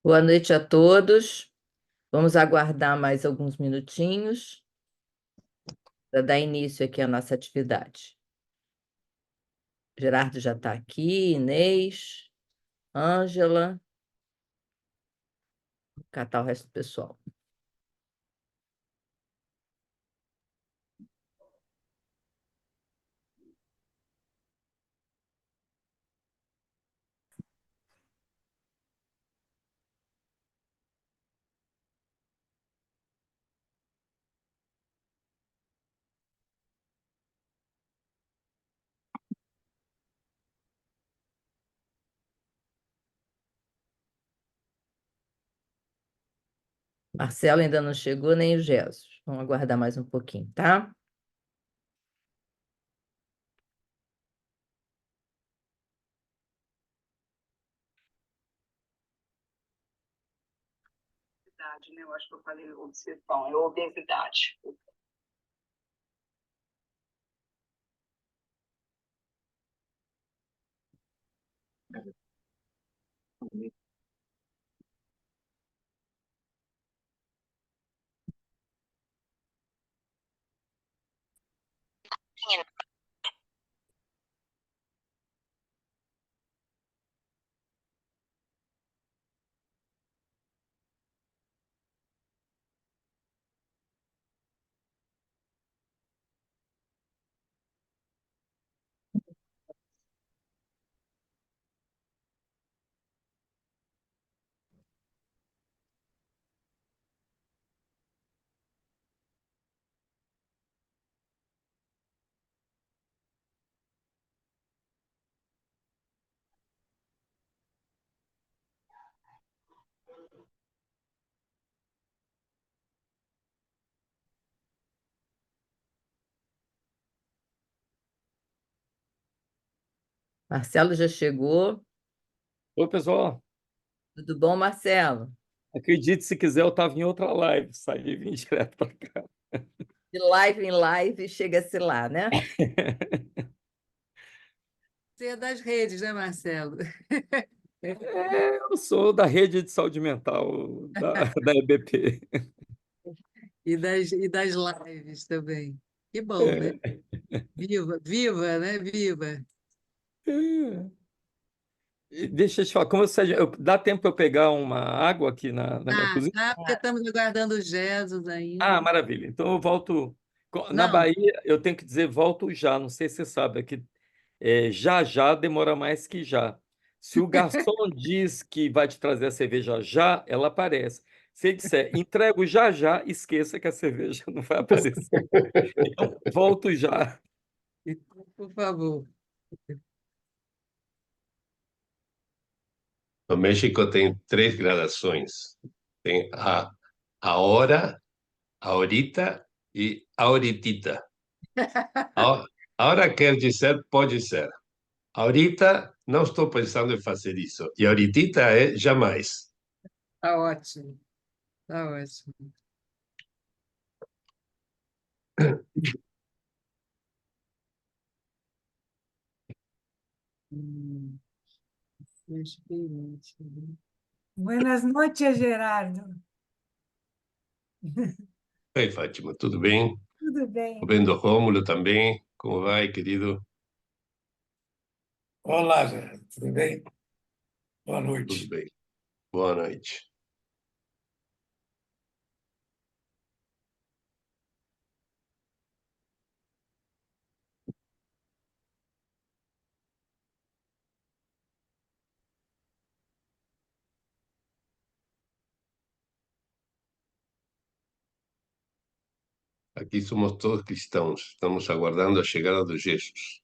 Boa noite a todos. Vamos aguardar mais alguns minutinhos para dar início aqui à nossa atividade. Gerardo já está aqui, Inês, Ângela, vou catar o resto do pessoal. Marcelo ainda não chegou, nem o Jesus. Vamos aguardar mais um pouquinho, tá? Né? Eu acho que eu falei obsessão, é obesidade. Marcelo já chegou. Oi, pessoal. Tudo bom, Marcelo? Acredite se quiser, eu estava em outra live, saí e vim direto para cá. De live em live, chega-se lá, né? Você é das redes, né, Marcelo? Eu sou da rede de saúde mental da EBP. E das lives também. Que bom, né? Viva, viva, né? Viva. Deixa eu te falar, como você, dá tempo para eu pegar uma água aqui na minha cozinha? Porque estamos aguardando os Jesus Ah, ainda. maravilha. Então eu volto. Na Não, Bahia, eu tenho que dizer volto já. Não sei se você sabe, aqui já já demora mais que já. Se o garçom diz que vai te trazer a cerveja já, ela aparece. Se ele disser entrego já já, esqueça que a cerveja não vai aparecer. Então, volto já. por favor. No México tem três gradações. Tem a hora, a horita e a horitita. A hora quer dizer pode ser. A horita, não estou pensando em fazer isso. E a horitita é jamais. Está ótimo. Está ótimo. Experiente, né? Buenas noches, Gerardo. Oi, Fátima, tudo bem? Tudo bem? Estou vendo o Rômulo também. Como vai, querido? Olá, Gerardo. Tudo bem? Boa Tudo noite. bem. Boa noite. Aqui somos todos cristãos. Estamos aguardando a chegada de Jesus.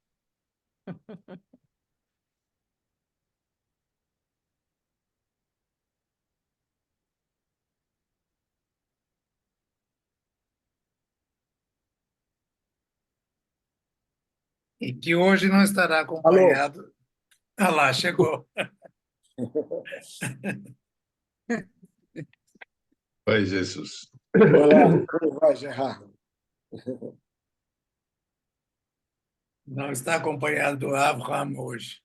E que hoje não estará acompanhado. Ah lá, chegou. Pai Jesus. Olá, como vai, Gerardo? Não está acompanhado do Abraham hoje.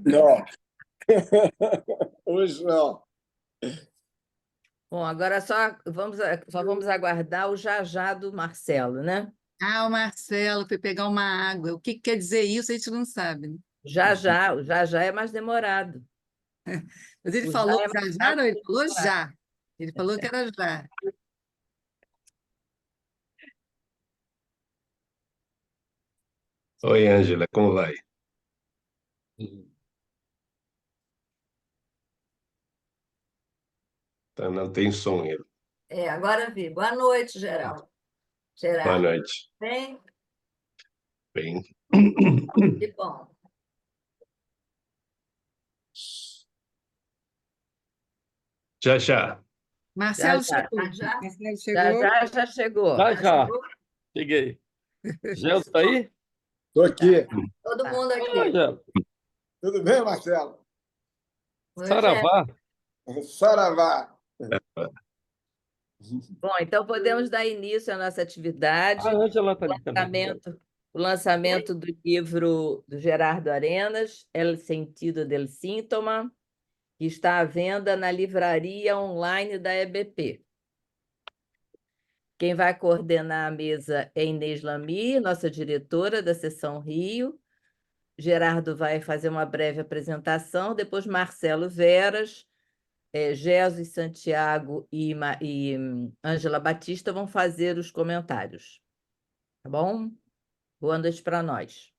Não. Hoje não. Bom, agora só vamos aguardar o já já do Marcelo, né? Ah, o Marcelo foi pegar uma água. O que que quer dizer isso? A gente não sabe, né? O já já é mais demorado. Mas ele O já falou é já mais já, não, ele rápido. falou já. Ele falou que era já. Oi, Ângela, como vai? Tá, não tem som ainda. Agora vi. Boa noite, Geraldo. Boa Gerardo, noite. bem? Bem. Que bom. Já. Já Marcelo já. chegou. Já Marcelo já, chegou. já chegou. Já, Já já. chegou? Cheguei. Gelson está aí? Estou aqui. Todo mundo Ah, aqui. Gelson. Tudo bem, Marcelo? Oi, Saravá. Saravá. Bom, então podemos dar início à nossa atividade, A Ângela está ali também. o lançamento do livro do Gerardo Arenas, El Sentido del Síntoma, que está à venda na livraria online da EBP. Quem vai coordenar a mesa é Inês Lamy, nossa diretora da Seção Rio. Gerardo vai fazer uma breve apresentação, depois Marcelo Veras, Jesus Santiago e Ângela Batista vão fazer os comentários. Tá bom? Boa noite para nós.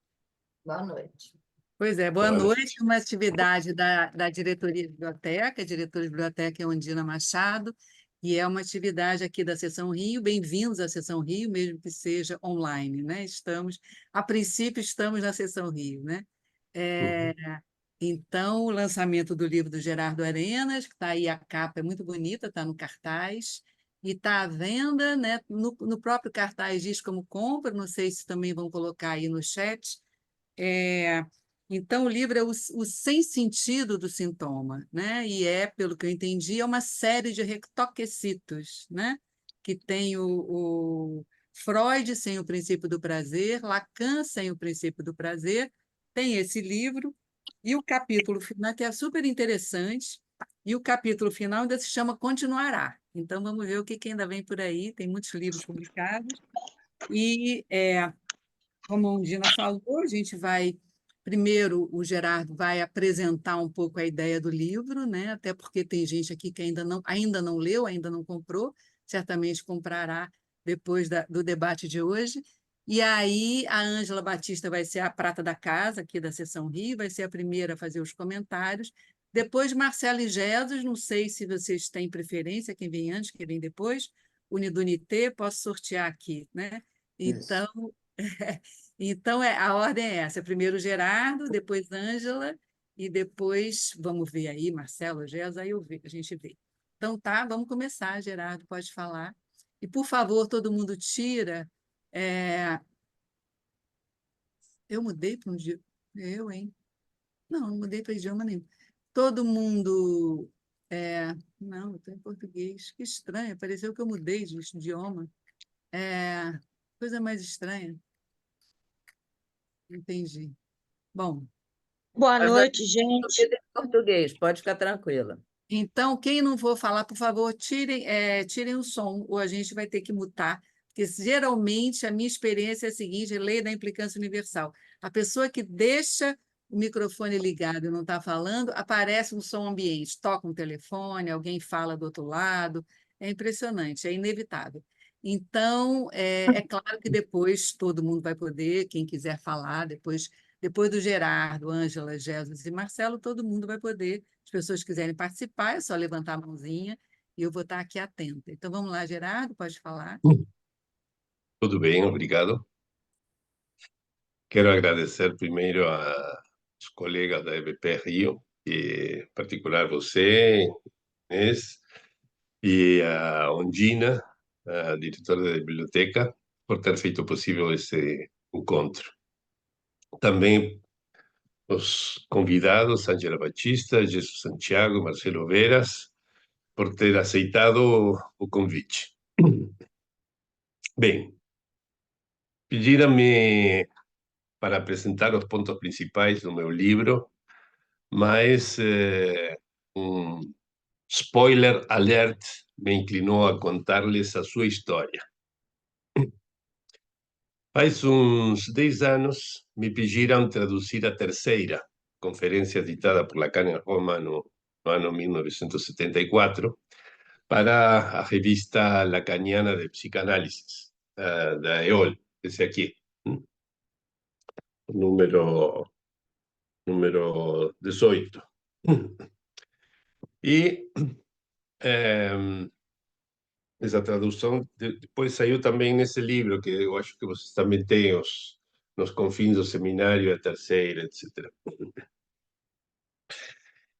Boa noite. Pois é, boa Boa noite. Uma atividade da diretoria de biblioteca, a diretora de biblioteca é Ondina Machado, e é uma atividade aqui da Seção Rio. Bem-vindos à Seção Rio, mesmo que seja online, né? A princípio, estamos na Seção Rio, né? Então, o lançamento do livro do Gerardo Arenas, que está aí, a capa é muito bonita, está no cartaz, e está à venda, né? No próprio cartaz diz como compra, não sei se também vão colocar aí no chat. Então, o livro é o sem sentido do sintoma, né? E pelo que eu entendi, é uma série de retoquecitos, né? Que tem o Freud sem o princípio do prazer, Lacan sem o princípio do prazer, tem esse livro, e o capítulo final, que é super interessante, e o capítulo final ainda se chama Continuará. Então, vamos ver o que ainda vem por aí, tem muitos livros publicados, e como a Undina falou, a gente vai. Primeiro, o Gerardo vai apresentar um pouco a ideia do livro, né? Até porque tem gente aqui que ainda não leu, ainda não comprou, certamente comprará depois do debate de hoje. E aí, a Ângela Batista vai ser a prata da casa, aqui da Seção Rio, vai ser a primeira a fazer os comentários. Depois, Marcelo e Jesus, não sei se vocês têm preferência, quem vem antes, quem vem depois. Unidunité, posso sortear aqui, né? Então, então, a ordem é essa: primeiro Gerardo, depois Ângela, e depois, vamos ver aí, Marcelo, Jesus, aí a gente vê. Então, tá, vamos começar, Gerardo, pode falar. E, por favor, todo mundo tira. Eu mudei para um idioma. Eu, hein? Não mudei para idioma nenhum. Todo mundo. Não, eu estou em português. Que estranho, pareceu que eu mudei de idioma. Coisa mais estranha. Entendi. Bom, Boa Mas noite, eu gente. em português, pode ficar tranquila. então, quem não for falar, por favor, tirem o som, ou a gente vai ter que mutar, porque geralmente a minha experiência é a seguinte: lei da implicância universal. A pessoa que deixa o microfone ligado e não está falando, aparece um som ambiente, toca um telefone, alguém fala do outro lado, é impressionante, é inevitável. Então, é claro que depois todo mundo vai poder, quem quiser falar, depois do Gerardo, Ângela, Jesus e Marcelo, todo mundo vai poder. As pessoas que quiserem participar, é só levantar a mãozinha e eu vou estar aqui atenta. Então, vamos lá, Gerardo, pode falar. Tudo bem, obrigado. Quero agradecer primeiro aos colegas da EBP Rio, e, em particular você, Inês, e a Ondina, a diretora da biblioteca, por ter feito possível esse encontro. Também os convidados, Ângela Batista, Jesus Santiago, Marcelo Veras, por ter aceitado o convite. Bem, pediram-me para apresentar os pontos principais do meu livro, mas spoiler alert me inclinou a contar-lhes a sua história. Faz uns 10 anos me pediram traduzir a terceira conferência ditada por Lacan em Roma no ano 1974 para a revista lacaniana de psicanálise, da EOL, esse aqui, número 18. E essa tradução depois saiu também nesse livro, que eu acho que vocês também têm, Nos Confins do Seminário, a terceira, etc.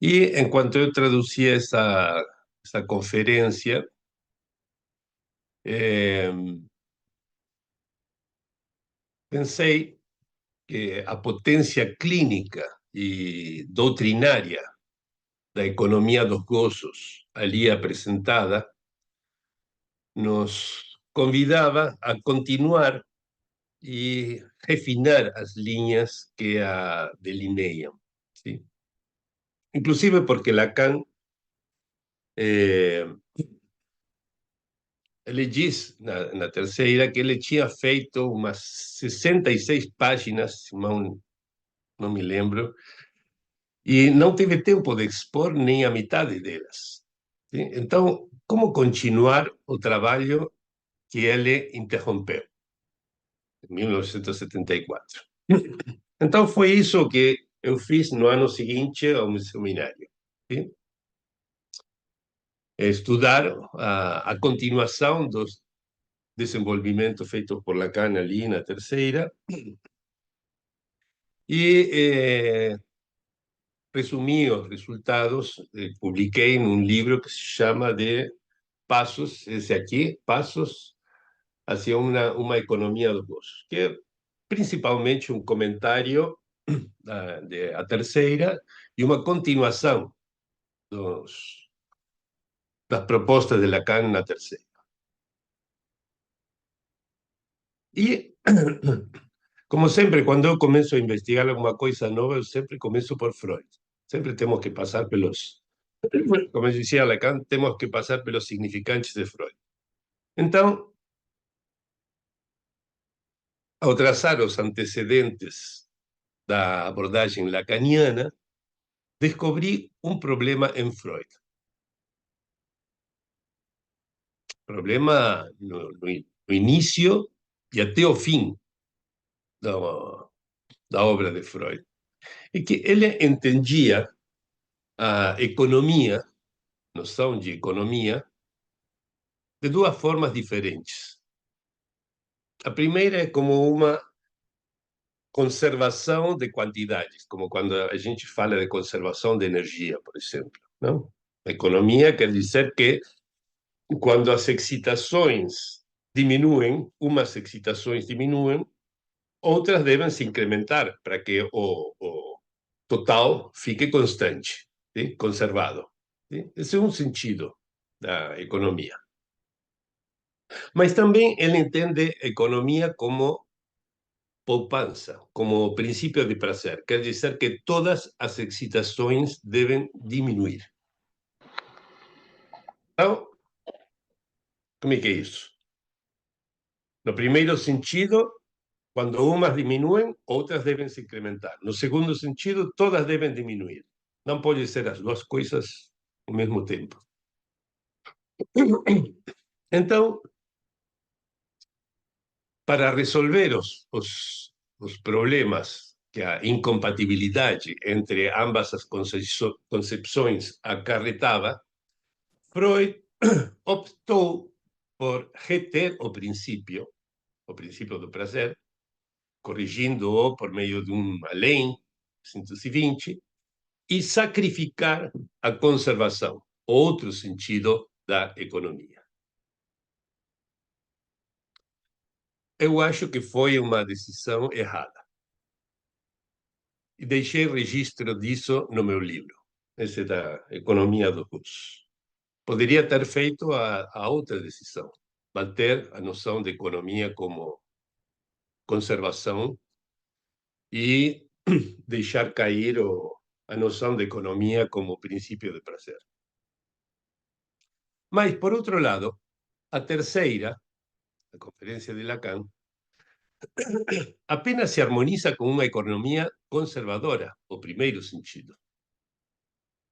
E enquanto eu traduzia essa conferência, pensei que a potência clínica e doutrinária da economia dos gozos ali apresentada nos convidava a continuar e refinar as linhas que a delineiam. ¿Sí? Inclusive porque Lacan ele diz na terceira que ele tinha feito umas 66 páginas, se não me lembro, e não teve tempo de expor nem a metade delas. ¿Sí? Então, como continuar o trabalho que ele interrompeu em 1974? Então, foi isso que eu fiz no ano seguinte ao meu seminário. ¿Sí? Estudar a continuação dos desenvolvimentos feitos por Lacan ali na terceira e resumí os resultados, publiquei num livro que se chama de Passos, esse aqui, Passos hacia uma economia dos gozos, que é principalmente um comentário da terceira e uma continuação das propostas de Lacan na terceira. E, como sempre, quando eu começo a investigar alguma coisa nova, eu sempre começo por Freud. Sempre temos que passar pelos, como dizia Lacan, temos que passar pelos significantes de Freud. Então, ao traçar os antecedentes da abordagem lacaniana, descobri um problema em Freud. Problema no início e até o fim da obra de Freud. É que ele entendia a economia, noção de economia, de duas formas diferentes. A primeira é como uma conservação de quantidades, como quando a gente fala de conservação de energia, por exemplo. Não? A economia quer dizer que quando as excitações diminuem, umas excitações diminuem, outras devem se incrementar para que o total fique constante, ¿sí? Conservado. ¿Sí? Esse é um sentido da economia. Mas também ele entende economia como poupança, como princípio de prazer. Quer dizer que todas as excitações devem diminuir. Então, como é que é isso? No primeiro sentido, quando umas diminuem, outras devem se incrementar. No segundo sentido, todas devem diminuir. Não pode ser as duas coisas ao mesmo tempo. Então, para resolver os problemas que a incompatibilidade entre ambas as concepções acarretava, Freud optou por reter o princípio do prazer, corrigindo-o por meio de uma lei, 120, e sacrificar a conservação, outro sentido da economia. Eu acho que foi uma decisão errada. E deixei registro disso no meu livro, esse da economia dos gozos. Poderia ter feito a outra decisão, manter a noção de economia como conservação e deixar cair a noção de economia como princípio de prazer. Mas, por outro lado, a terceira, a Conferência de Lacan, apenas se harmoniza com uma economia conservadora, o primeiro sentido.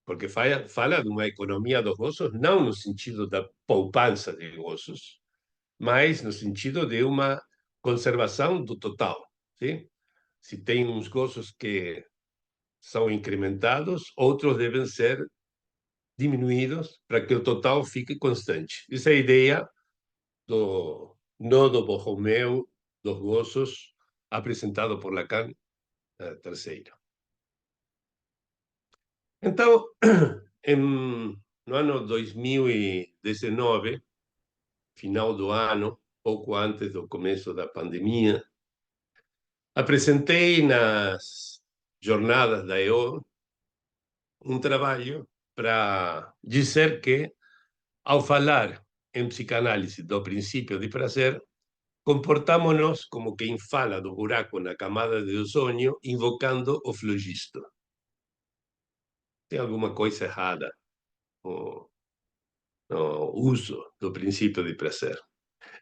Porque fala de uma economia dos gozos, não no sentido da poupança de gozos, mas no sentido de uma conservação do total. Sim? Se tem uns gozos que são incrementados, outros devem ser diminuídos para que o total fique constante. Essa é a ideia do nodo Borromeu dos gozos apresentado por Lacan, terceiro. Então, no ano 2019, final do ano, pouco antes do começo da pandemia, apresentei nas jornadas da EO um trabalho para dizer que, ao falar em psicanálise do princípio de prazer, comportámonos como quem fala do buraco na camada de ozônio invocando o flogisto. Tem alguma coisa errada no uso do princípio de prazer.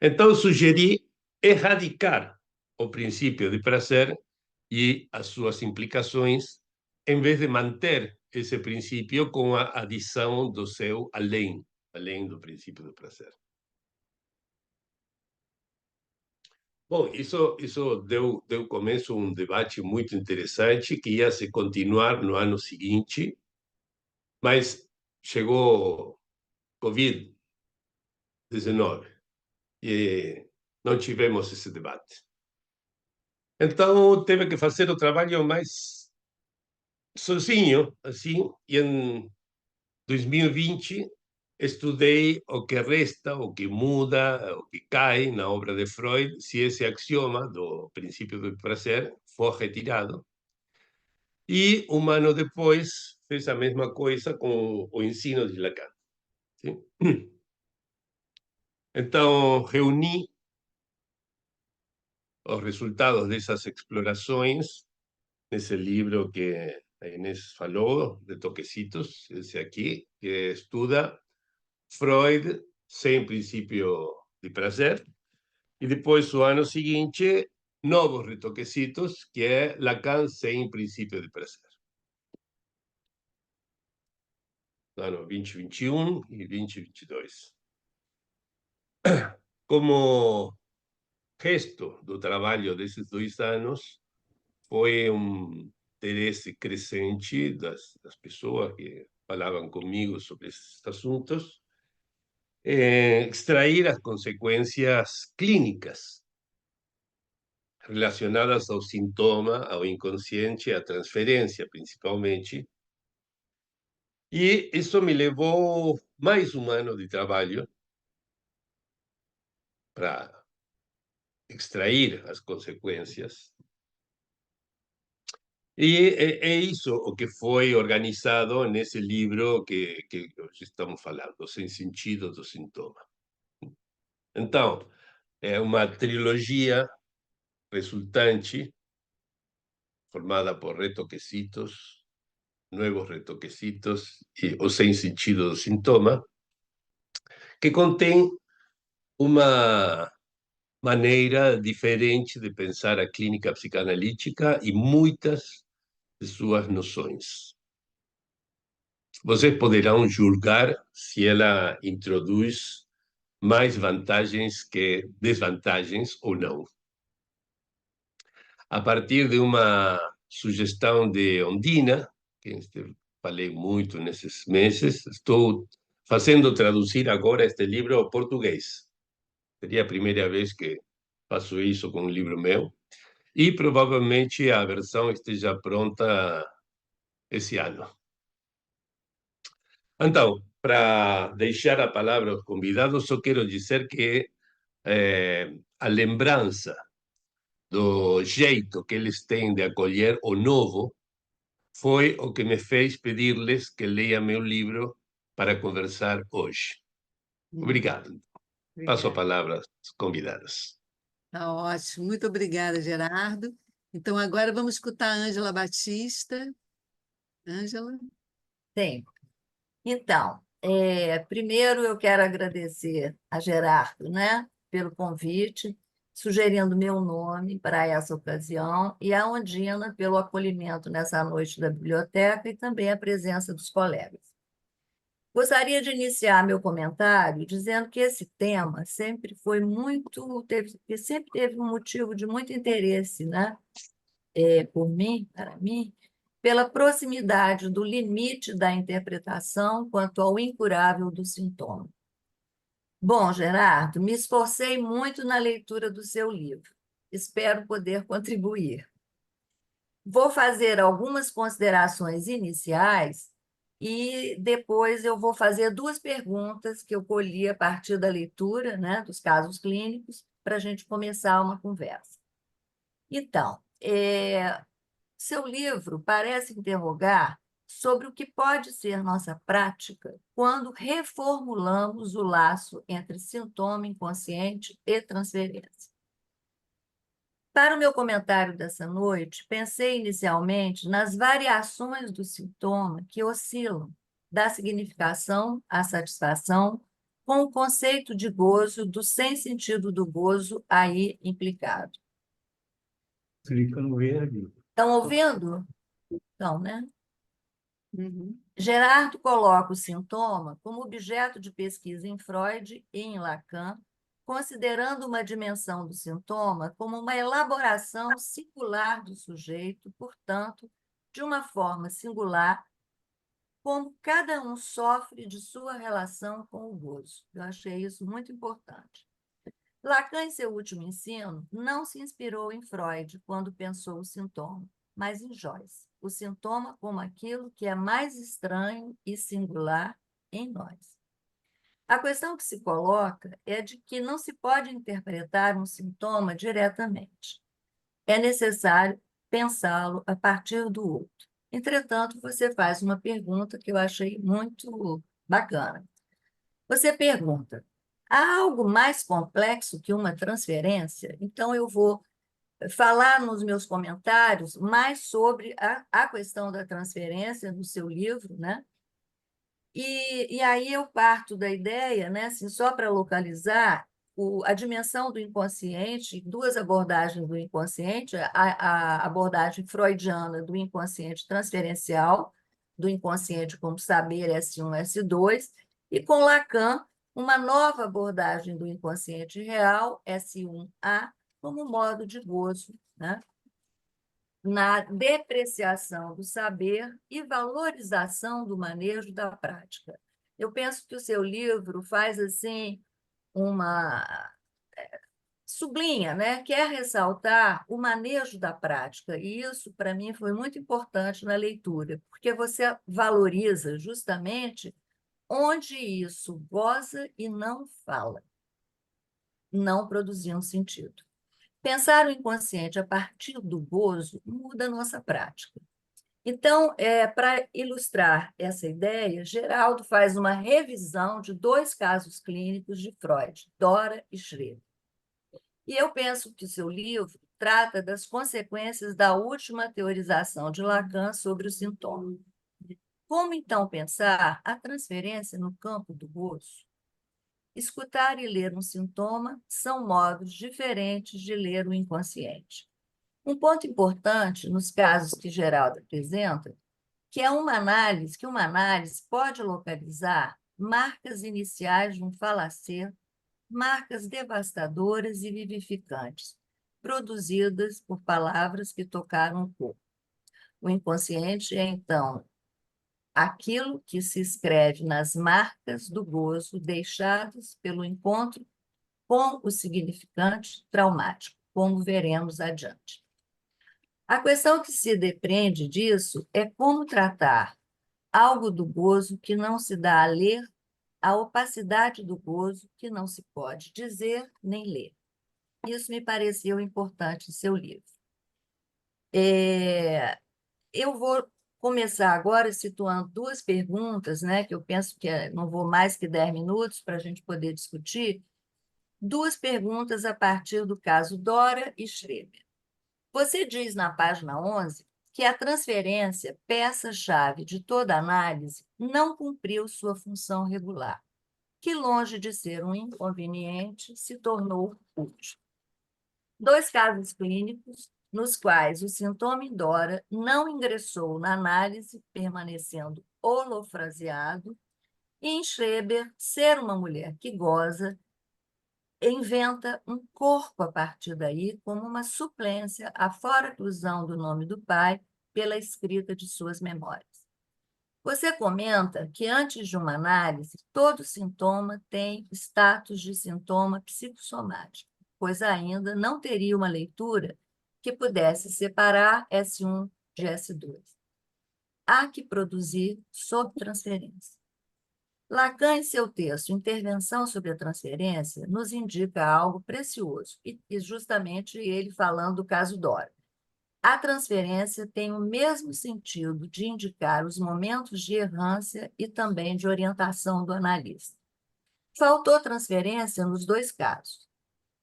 Então, sugeri erradicar o princípio de prazer e as suas implicações, em vez de manter esse princípio com a adição do seu além do princípio do prazer. Bom, isso deu começo a um debate muito interessante que ia se continuar no ano seguinte, mas chegou Covid-19 e não tivemos esse debate. Então, teve que fazer o trabalho mais sozinho, assim, e em 2020 estudei o que resta, o que muda, o que cai na obra de Freud, se esse axioma do princípio do prazer for retirado. E um ano depois fez a mesma coisa com o ensino de Lacan. Sim? Então, reuni os resultados dessas explorações nesse livro que a Inês falou, de Toquecitos, esse aqui, que estuda Freud sem princípio de prazer, e depois, o ano seguinte, novos retoquecitos, que é Lacan sem princípio de prazer. No ano 2021 e 2022. Como gesto do trabalho desses 2 anos, foi um interesse crescente das pessoas que falavam comigo sobre esses assuntos, extrair as consequências clínicas relacionadas ao sintoma, ao inconsciente, à transferência, principalmente. E isso me levou mais um ano de trabalho para extrair as consequências. E é isso o que foi organizado nesse livro que hoje estamos falando, Sem Sentido do Sintoma. Então, é uma trilogia resultante, formada por retoquecitos, nuevos retoquecitos e o Sem Sentido do Sintoma, que contém uma maneira diferente de pensar a clínica psicanalítica e muitas de suas noções. Vocês poderão julgar se ela introduz mais vantagens que desvantagens ou não. A partir de uma sugestão de Ondina, que falei muito nesses meses, estou fazendo traduzir agora este livro ao português. Seria a primeira vez que faço isso com um livro meu. E provavelmente a versão esteja pronta esse ano. Então, para deixar a palavra aos convidados, só quero dizer que a lembrança do jeito que eles têm de acolher o novo foi o que me fez pedir-lhes que leiam meu livro para conversar hoje. Obrigado. Passo a palavra aos convidados. Tá ótimo. Muito obrigada, Gerardo. Então, agora vamos escutar a Ângela Batista. Ângela? Sim. Então, primeiro eu quero agradecer a Gerardo, né, pelo convite, sugerindo meu nome para essa ocasião, e a Ondina pelo acolhimento nessa noite da biblioteca e também a presença dos colegas. Gostaria de iniciar meu comentário dizendo que esse tema sempre foi sempre teve um motivo de muito interesse, né, por mim, para mim, pela proximidade do limite da interpretação quanto ao incurável do sintoma. Bom, Gerardo, me esforcei muito na leitura do seu livro. Espero poder contribuir. Vou fazer algumas considerações iniciais e depois eu vou fazer duas perguntas que eu colhi a partir da leitura, né, dos casos clínicos, para a gente começar uma conversa. Então, seu livro parece interrogar sobre o que pode ser nossa prática quando reformulamos o laço entre sintoma inconsciente e transferência. Para o meu comentário dessa noite, pensei inicialmente nas variações do sintoma que oscilam da significação à satisfação, com o conceito de gozo do sem sentido do gozo aí implicado. Clica no verde. Estão ouvindo? Não, né? Uhum. Gerardo coloca o sintoma como objeto de pesquisa em Freud e em Lacan, considerando uma dimensão do sintoma como uma elaboração singular do sujeito, portanto, de uma forma singular, como cada um sofre de sua relação com o gozo. Eu achei isso muito importante. Lacan, em seu último ensino, não se inspirou em Freud quando pensou o sintoma, mas em Joyce, o sintoma como aquilo que é mais estranho e singular em nós. A questão que se coloca é de que não se pode interpretar um sintoma diretamente. É necessário pensá-lo a partir do outro. Entretanto, você faz uma pergunta que eu achei muito bacana. Você pergunta: há algo mais complexo que uma transferência? Então, eu vou falar nos meus comentários mais sobre a questão da transferência no seu livro, né? E aí eu parto da ideia, né, assim, só para localizar a dimensão do inconsciente, duas abordagens do inconsciente, a abordagem freudiana do inconsciente transferencial, do inconsciente como saber S1, S2, e com Lacan, uma nova abordagem do inconsciente real, S1A, como modo de gozo, né? Na depreciação do saber e valorização do manejo da prática. Eu penso que o seu livro faz assim sublinha, né? Quer ressaltar o manejo da prática, e isso para mim foi muito importante na leitura, porque você valoriza justamente onde isso goza e não fala, não produzindo sentido. Pensar o inconsciente a partir do gozo muda a nossa prática. Então, para ilustrar essa ideia, Geraldo faz uma revisão de dois casos clínicos de Freud, Dora e Schreber. E eu penso que o seu livro trata das consequências da última teorização de Lacan sobre o sintoma. Como, então, pensar a transferência no campo do gozo? Escutar e ler um sintoma são modos diferentes de ler o inconsciente. Um ponto importante nos casos que Geraldo apresenta, que uma análise pode localizar marcas iniciais de um falacer, marcas devastadoras e vivificantes, produzidas por palavras que tocaram o corpo. O inconsciente é, então, aquilo que se escreve nas marcas do gozo deixadas pelo encontro com o significante traumático, como veremos adiante. A questão que se depreende disso é como tratar algo do gozo que não se dá a ler, a opacidade do gozo que não se pode dizer nem ler. Isso me pareceu importante em seu livro. Eu vou começar agora situando duas perguntas, né, que eu penso que não vou mais que 10 minutos para a gente poder discutir, duas perguntas a partir do caso Dora e Schreber. Você diz na página 11 que a transferência, peça-chave de toda análise, não cumpriu sua função regular, que, longe de ser um inconveniente, se tornou útil. 2 casos clínicos nos quais o sintoma indora não ingressou na análise, permanecendo holofraseado, e em Schreber, ser uma mulher que goza, inventa um corpo a partir daí como uma suplência à fora-inclusão do nome do pai pela escrita de suas memórias. Você comenta que, antes de uma análise, todo sintoma tem status de sintoma psicossomático, pois ainda não teria uma leitura que pudesse separar S1 de S2. Há que produzir sob transferência. Lacan, em seu texto Intervenção sobre a Transferência, nos indica algo precioso, e justamente ele falando do caso Dora. A transferência tem o mesmo sentido de indicar os momentos de errância e também de orientação do analista. Faltou transferência nos 2 casos.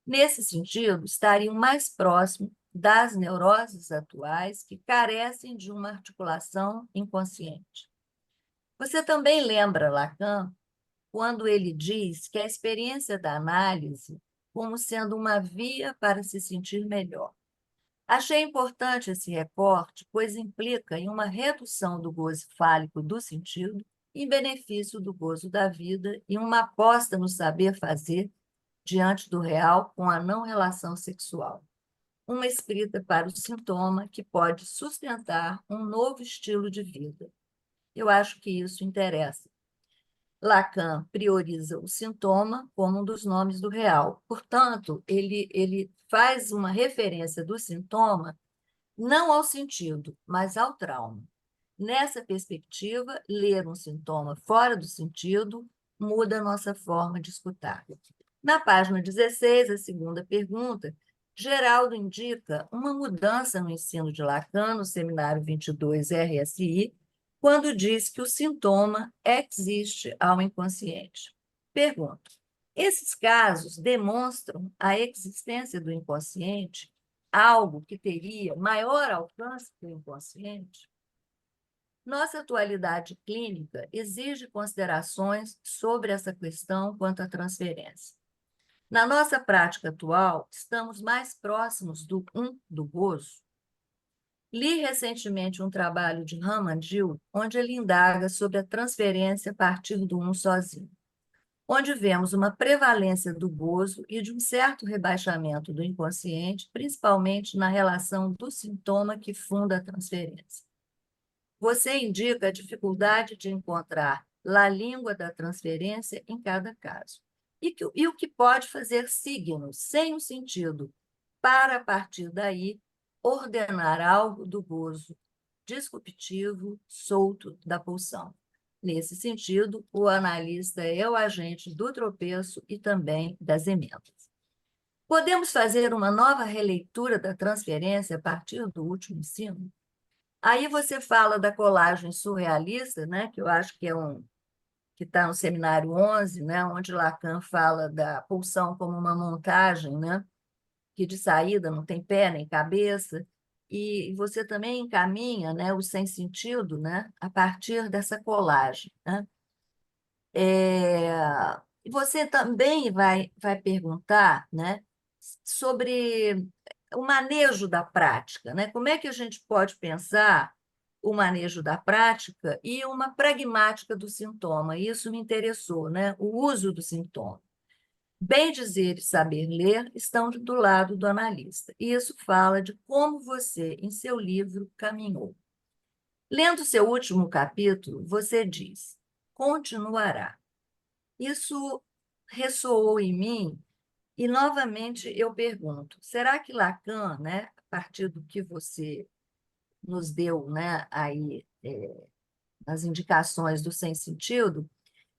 Nesse sentido, estariam mais próximos das neuroses atuais que carecem de uma articulação inconsciente. Você também lembra Lacan quando ele diz que a experiência da análise como sendo uma via para se sentir melhor. Achei importante esse recorte, pois implica em uma redução do gozo fálico do sentido em benefício do gozo da vida e uma aposta no saber fazer diante do real com a não relação sexual. Uma escrita para o sintoma que pode sustentar um novo estilo de vida. Eu acho que isso interessa. Lacan prioriza o sintoma como um dos nomes do real. Portanto, ele faz uma referência do sintoma não ao sentido, mas ao trauma. Nessa perspectiva, ler um sintoma fora do sentido muda a nossa forma de escutar. Na página 16, a segunda pergunta, Geraldo indica uma mudança no ensino de Lacan no seminário 22 RSI, quando diz que o sintoma existe ao inconsciente. Pergunto: esses casos demonstram a existência do inconsciente, algo que teria maior alcance que o inconsciente? Nossa atualidade clínica exige considerações sobre essa questão quanto à transferência. Na nossa prática atual, estamos mais próximos do gozo. Li recentemente um trabalho de Ramandil, onde ele indaga sobre a transferência a partir do sozinho, onde vemos uma prevalência do gozo e de um certo rebaixamento do inconsciente, principalmente na relação do sintoma que funda a transferência. Você indica a dificuldade de encontrar a língua da transferência em cada caso, e o que pode fazer signos sem o sentido, para, a partir daí, ordenar algo do gozo disruptivo, solto da pulsão. Nesse sentido, o analista é o agente do tropeço e também das emendas. Podemos fazer uma nova releitura da transferência a partir do último ensino? Aí você fala da colagem surrealista, né, que eu acho que que está no seminário 11, né, onde Lacan fala da pulsão como uma montagem, né, que de saída não tem pé nem cabeça, e você também encaminha, né, o sem sentido, né, a partir dessa colagem, né? E você também vai perguntar, né, sobre o manejo da prática, né? Como é que a gente pode pensar o manejo da prática e uma pragmática do sintoma? Isso me interessou, né? O uso do sintoma. Bem dizer e saber ler estão do lado do analista. E isso fala de como você, em seu livro, caminhou. Lendo seu último capítulo, você diz: continuará. Isso ressoou em mim e, novamente, eu pergunto: será que Lacan, né, a partir do que você nos deu, né, aí, nas indicações do sem sentido,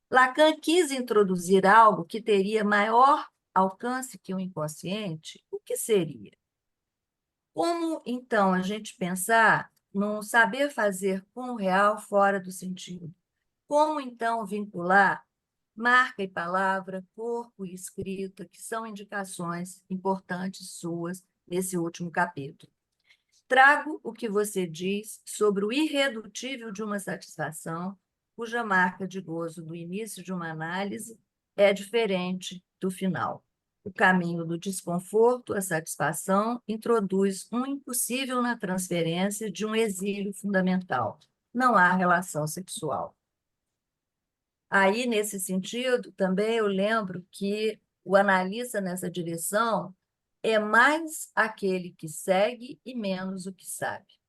Lacan quis introduzir algo que teria maior alcance que o inconsciente? O que seria? Como, então, a gente pensar num saber fazer com o real fora do sentido? Como, então, vincular marca e palavra, corpo e escrita, que são indicações importantes suas nesse último capítulo? Trago o que você diz sobre o irredutível de uma satisfação, cuja marca de gozo do início de uma análise é diferente do final. O caminho do desconforto à satisfação introduz um impossível na transferência de um exílio fundamental. Não há relação sexual. Aí, nesse sentido, também eu lembro que o analista nessa direção é mais aquele que segue e menos o que sabe.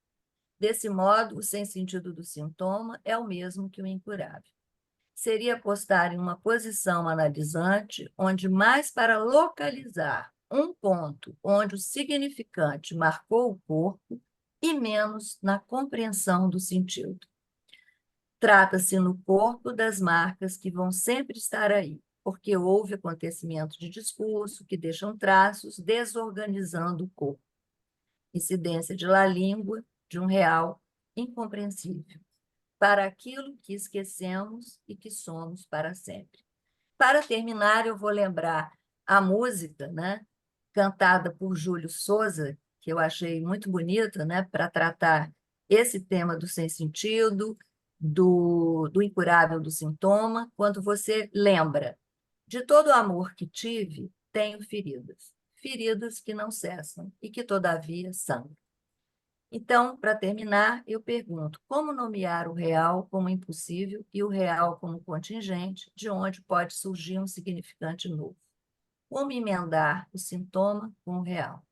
Desse modo, o sem sentido do sintoma é o mesmo que o incurável. Seria postar em uma posição analisante, onde mais para localizar um ponto onde o significante marcou o corpo e menos na compreensão do sentido. Trata-se no corpo das marcas que vão sempre estar aí, porque houve acontecimento de discurso que deixam traços desorganizando o corpo. Incidência de la língua, de um real incompreensível, para aquilo que esquecemos e que somos para sempre. Para terminar, eu vou lembrar a música, né, cantada por Júlio Souza, que eu achei muito bonita, né, para tratar esse tema do sem sentido, do incurável do sintoma, quando você lembra de todo o amor que tive, tenho feridas, feridas que não cessam e que, todavia, sangram. Então, para terminar, eu pergunto, como nomear o real como impossível e o real como contingente, de onde pode surgir um significante novo? Como emendar o sintoma com o real?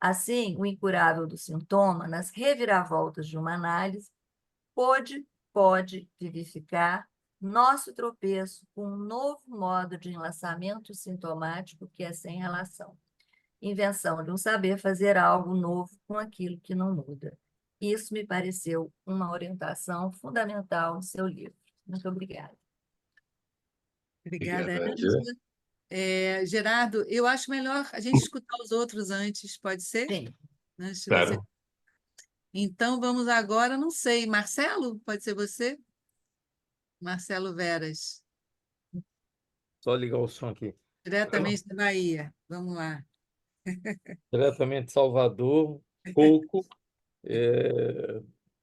Assim, o incurável do sintoma, nas reviravoltas de uma análise, pode vivificar nosso tropeço com um novo modo de enlaçamento sintomático que é sem relação. Invenção de um saber fazer algo novo com aquilo que não muda. Isso me pareceu uma orientação fundamental no seu livro. Muito obrigada. Obrigada, Obrigada, Ângela. Ângela. Gerardo, eu acho melhor a gente escutar os outros antes, pode ser? Sim. Antes de você. Claro. Então, vamos agora, não sei, Marcelo, pode ser você? Marcelo Veras, Só ligar o som aqui. diretamente da Bahia. Vamos lá. Diretamente de Salvador, pouco,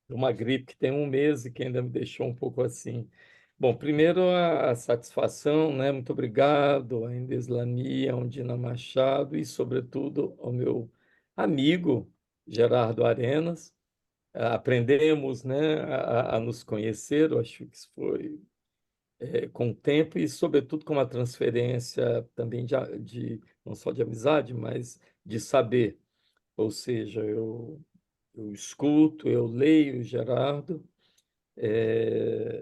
uma gripe que tem 1 mês e que ainda me deixou um pouco assim. Bom, primeiro a satisfação, né? Muito obrigado a Inês Lani, a Undina Machado e, sobretudo, ao meu amigo Gerardo Arenas. Aprendemos, né, a nos conhecer, eu acho que isso foi com o tempo e, sobretudo, com uma transferência também não só de amizade, mas de saber. Ou seja, eu escuto, eu leio Gerardo,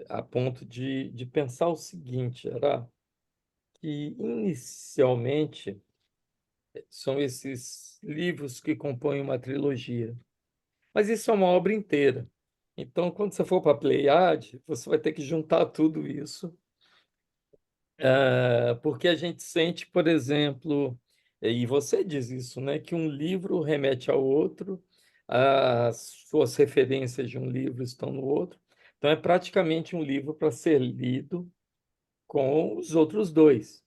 a ponto de pensar o seguinte, Gerardo, que inicialmente são esses livros que compõem uma trilogia, mas isso é uma obra inteira. Então, quando você for para a Pleiade, você vai ter que juntar tudo isso, porque a gente sente, por exemplo, e você diz isso, né, que um livro remete ao outro, as suas referências de um livro estão no outro. Então, é praticamente um livro para ser lido com os outros dois.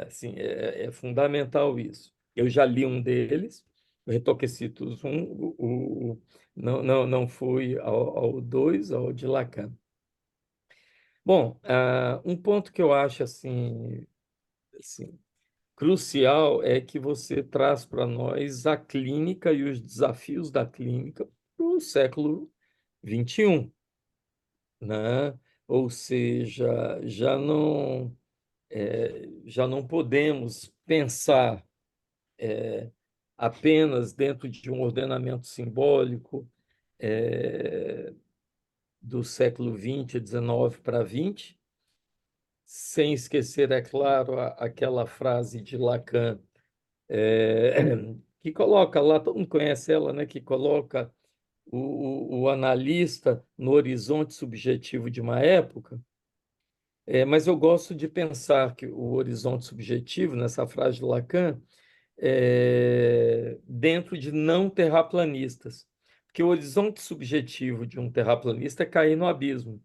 Assim, é fundamental isso. Eu já li um deles, o Retoquecitos 1, não fui ao 2, ao de Lacan. Bom, um ponto que eu acho assim, crucial é que você traz para nós a clínica e os desafios da clínica para o século XXI, né? Ou seja, já não podemos pensar apenas dentro de um ordenamento simbólico do século XX, XIX para XX, sem esquecer, é claro, aquela frase de Lacan, que coloca lá, todo mundo conhece ela, né? Que coloca o analista no horizonte subjetivo de uma época, mas eu gosto de pensar que o horizonte subjetivo, nessa frase de Lacan, dentro de não terraplanistas, porque o horizonte subjetivo de um terraplanista é cair no abismo,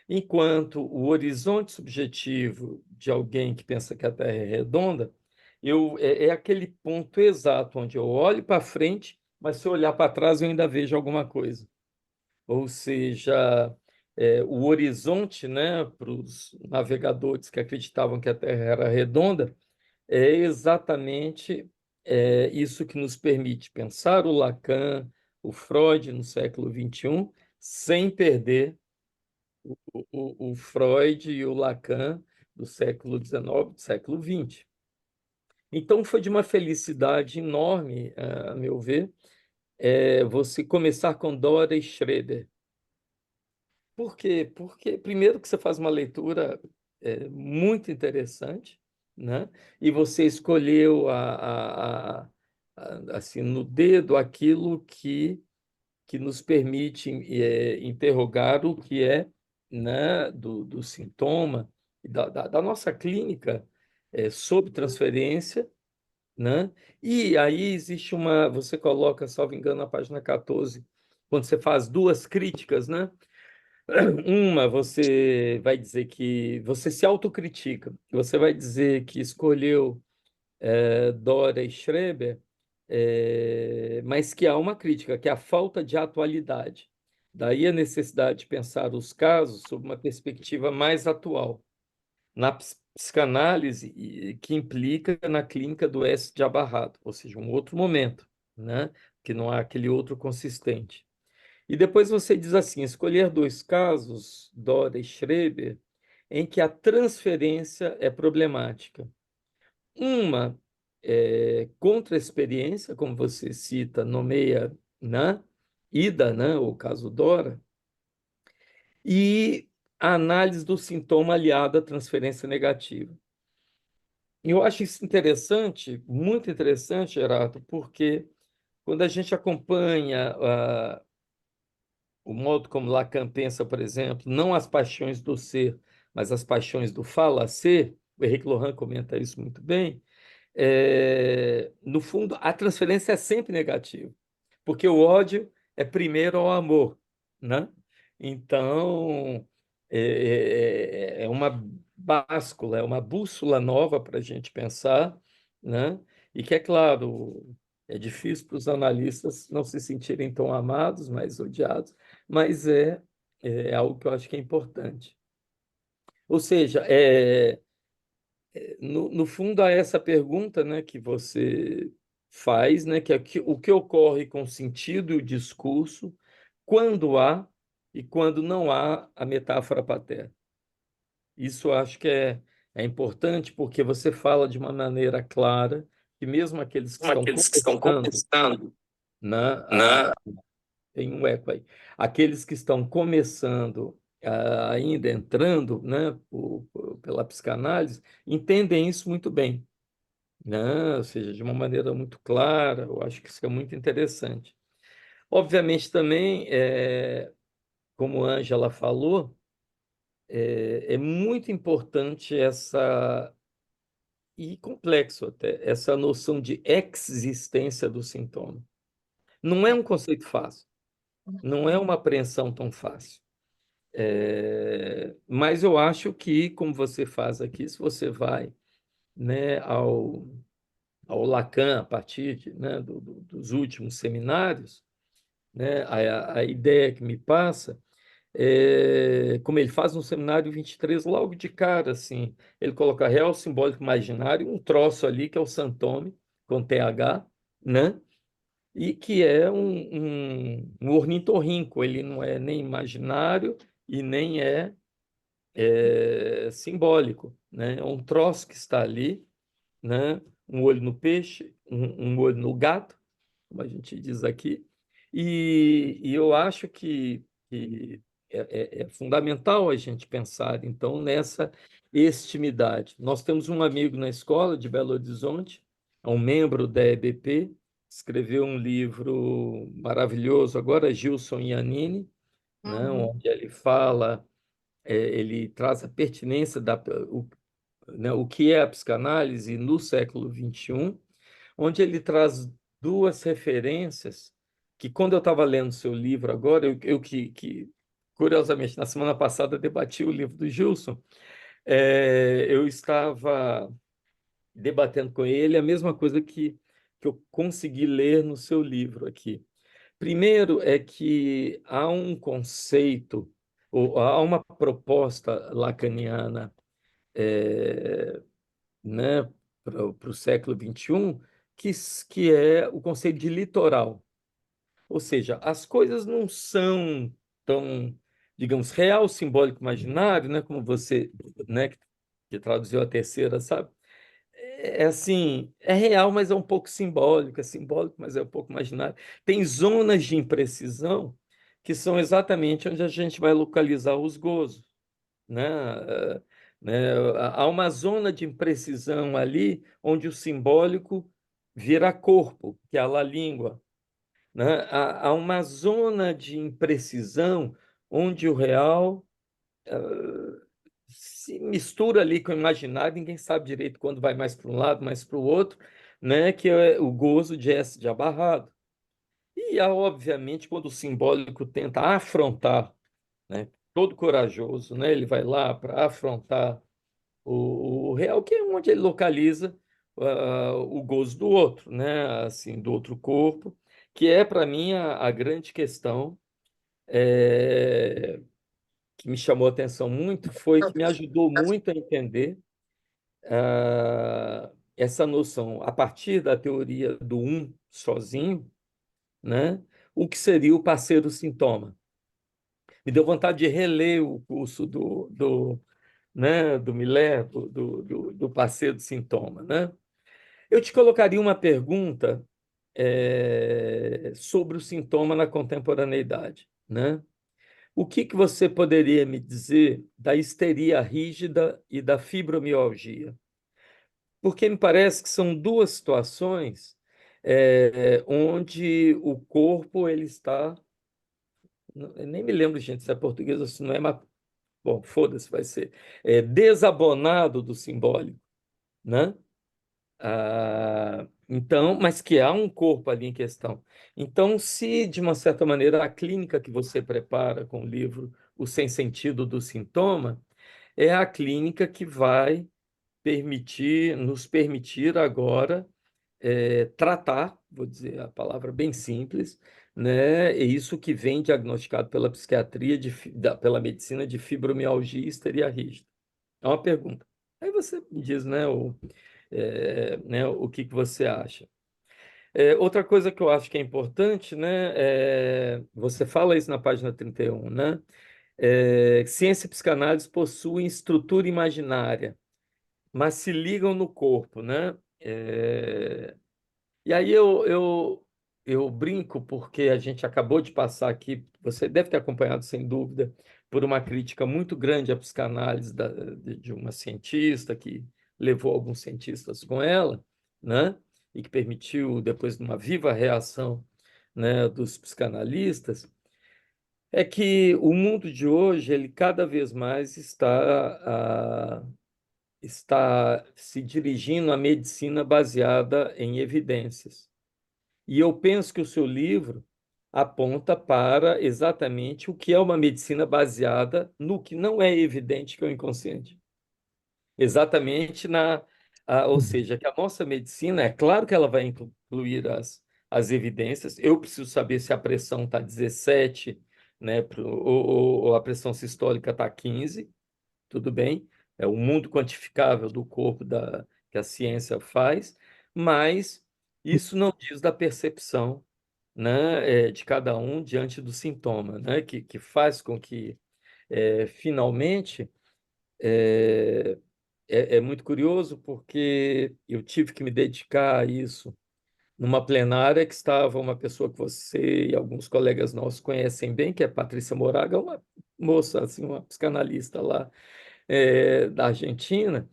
enquanto o horizonte subjetivo de alguém que pensa que a Terra é redonda, é aquele ponto exato onde eu olho para frente, mas se eu olhar para trás eu ainda vejo alguma coisa. Ou seja, o horizonte, né, para os navegadores que acreditavam que a Terra era redonda, é exatamente isso que nos permite pensar o Lacan, o Freud no século XXI, sem perder o Freud e o Lacan do século XIX, do século XX. Então, foi de uma felicidade enorme, a meu ver, você começar com Dora Schroeder. Por quê? Porque, primeiro, que você faz uma leitura muito interessante, né? E você escolheu assim, no dedo aquilo que nos permite interrogar o que é, né, do sintoma, da nossa clínica sob transferência, né? E aí existe você coloca, salvo engano, na página 14, quando você faz duas críticas, né? Uma, você vai dizer que você se autocritica, você vai dizer que escolheu Dora e Schreber, mas que há uma crítica, que é a falta de atualidade. Daí a necessidade de pensar os casos sob uma perspectiva mais atual, na psicanálise que implica na clínica do S de Abarrado, ou seja, um outro momento, né? Que não há aquele outro consistente. E depois você diz assim: escolher dois casos, Dora e Schreber, em que a transferência é problemática. Uma contra-experiência, como você cita, nomeia, né? Ida, né? O caso Dora, e a análise do sintoma aliado à transferência negativa. E eu acho isso interessante, muito interessante, Gerardo, porque quando a gente acompanha o modo como Lacan pensa, por exemplo, não as paixões do ser, mas as paixões do falacer, o Henrique Lohan comenta isso muito bem, no fundo, a transferência é sempre negativa, porque o ódio é primeiro ao amor, né? Então, é uma báscula, é uma bússola nova para a gente pensar, né? E que, é claro, é difícil para os analistas não se sentirem tão amados, mas odiados, mas é algo que eu acho que é importante. Ou seja, no fundo, há essa pergunta, né, que você faz, né, que é o que ocorre com o sentido e o discurso quando há e quando não há a metáfora paterna. Isso eu acho que é importante porque você fala de uma maneira clara que mesmo aqueles que estão começando, né, tem um eco aí, aqueles que estão começando, ainda entrando, né, pela psicanálise, entendem isso muito bem, né? Ou seja, de uma maneira muito clara. Eu acho que isso é muito interessante. Obviamente também, como a Ângela falou, é muito importante e complexo até, essa noção de existência do sintoma. Não é um conceito fácil, não é uma apreensão tão fácil. Mas eu acho que, como você faz aqui, se você vai, né, ao Lacan, a partir né, dos últimos seminários, né, a ideia que me passa como ele faz no seminário 23, logo de cara, assim, ele coloca real, simbólico, imaginário, um troço ali que é o Santome, com TH, né? E que é um ornitorrinco, ele não é nem imaginário e nem simbólico, né? É um troço que está ali, né? Um olho no peixe, um olho no gato, como a gente diz aqui, e eu acho que é fundamental a gente pensar, então, nessa extimidade. Nós temos um amigo na escola de Belo Horizonte, é um membro da EBP, escreveu um livro maravilhoso, agora Gilson Iannini, né, onde ele fala, ele traz a pertinência né, o que é a psicanálise no século XXI, onde ele traz duas referências que, quando eu estava lendo seu livro agora, eu que, curiosamente, na semana passada debati o livro do Gilson, eu estava debatendo com ele a mesma coisa que que eu consegui ler no seu livro aqui. Primeiro é que há um conceito, ou há uma proposta lacaniana, né, para o século XXI, que é o conceito de litoral. Ou seja, as coisas não são tão, digamos, real, simbólico, imaginário, né, como você, né, que traduziu a terceira, sabe? É assim, é real, mas é um pouco simbólico, é simbólico, mas é um pouco imaginário. Tem zonas de imprecisão que são exatamente onde a gente vai localizar os gozos, né? Né? Há uma zona de imprecisão ali onde o simbólico vira corpo, que é a língua, né? Há uma zona de imprecisão onde o real se mistura ali com o imaginário, ninguém sabe direito quando vai mais para um lado, mais para o outro, né? Que é o gozo de S de abarrado. E, obviamente, quando o simbólico tenta afrontar, né? Todo corajoso, né? Ele vai lá para afrontar o real, que é onde ele localiza o gozo do outro, né? Assim, do outro corpo, que é, para mim, a grande questão que me chamou a atenção muito, foi que me ajudou muito a entender essa noção, a partir da teoria do um sozinho, né? O que seria o parceiro sintoma. Me deu vontade de reler o curso né, do Miller, do parceiro sintoma, né? Eu te colocaria uma pergunta sobre o sintoma na contemporaneidade, né? O que você poderia me dizer da histeria rígida e da fibromialgia? Porque me parece que são duas situações onde o corpo ele está. Eu nem me lembro, gente, se é português ou se não é, mas bom, foda-se, vai ser desabonado do simbólico, né? Então, mas que há um corpo ali em questão. Então, se de uma certa maneira a clínica que você prepara com o livro O Sem Sentido do Sintoma é a clínica que vai nos permitir agora tratar, vou dizer a palavra bem simples, né? É isso que vem diagnosticado pela psiquiatria, pela medicina de fibromialgia e histeria rígida. É uma pergunta. Aí você me diz, né, o que você acha. Outra coisa que eu acho que é importante, né, você fala isso na página 31, né? Ciência e psicanálise possuem estrutura imaginária, mas se ligam no corpo, né? E aí eu brinco porque a gente acabou de passar aqui, você deve ter acompanhado sem dúvida, por uma crítica muito grande à psicanálise de uma cientista que levou alguns cientistas com ela, né? E que permitiu, depois de uma viva reação, né, dos psicanalistas, é que o mundo de hoje, ele cada vez mais está se dirigindo à medicina baseada em evidências. E eu penso que o seu livro aponta para exatamente o que é uma medicina baseada no que não é evidente que é o inconsciente. Exatamente ou seja, que a nossa medicina, é claro que ela vai incluir as evidências. Eu preciso saber se a pressão está 17, né, ou a pressão sistólica está 15, tudo bem, é o mundo quantificável do corpo que a ciência faz, mas isso não diz da percepção, né, de cada um diante do sintoma, né, que faz com que, finalmente, é muito curioso, porque eu tive que me dedicar a isso numa plenária que estava uma pessoa que você e alguns colegas nossos conhecem bem, que é Patrícia Moraga, uma moça, assim, uma psicanalista lá da Argentina,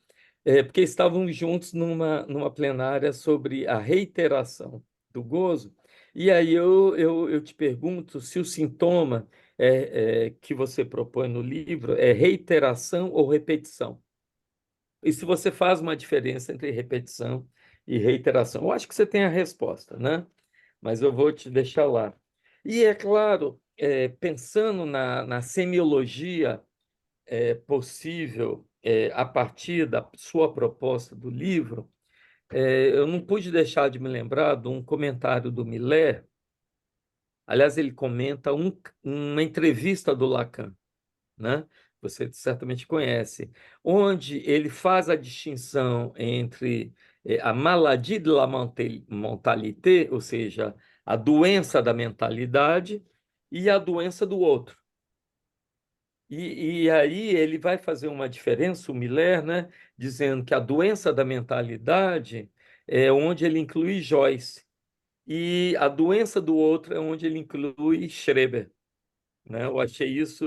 porque estavam juntos numa plenária sobre a reiteração do gozo. E aí eu te pergunto se o sintoma que você propõe no livro é reiteração ou repetição. E se você faz uma diferença entre repetição e reiteração. Eu acho que você tem a resposta, né? Mas eu vou te deixar lá. E, é claro, pensando na semiologia possível a partir da sua proposta do livro, eu não pude deixar de me lembrar de um comentário do Millet. Aliás, ele comenta uma entrevista do Lacan, né? Você certamente conhece, onde ele faz a distinção entre a maladie de la mentalité, ou seja, a doença da mentalidade, e a doença do outro. E aí ele vai fazer uma diferença, o Miller, né, dizendo que a doença da mentalidade é onde ele inclui Joyce, e a doença do outro é onde ele inclui Schreber, né? Eu achei isso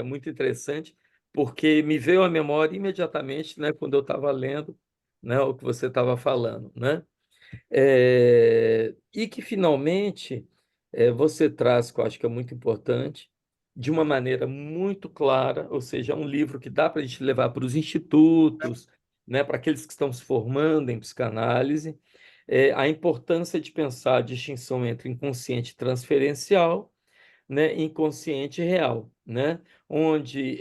muito interessante, porque me veio à memória imediatamente, né, quando eu estava lendo, né, o que você estava falando, né? E que finalmente você traz, que eu acho que é muito importante, de uma maneira muito clara, ou seja, é um livro que dá para a gente levar para os institutos, né, para aqueles que estão se formando em psicanálise, a importância de pensar a distinção entre inconsciente transferencial, né, inconsciente real, né, onde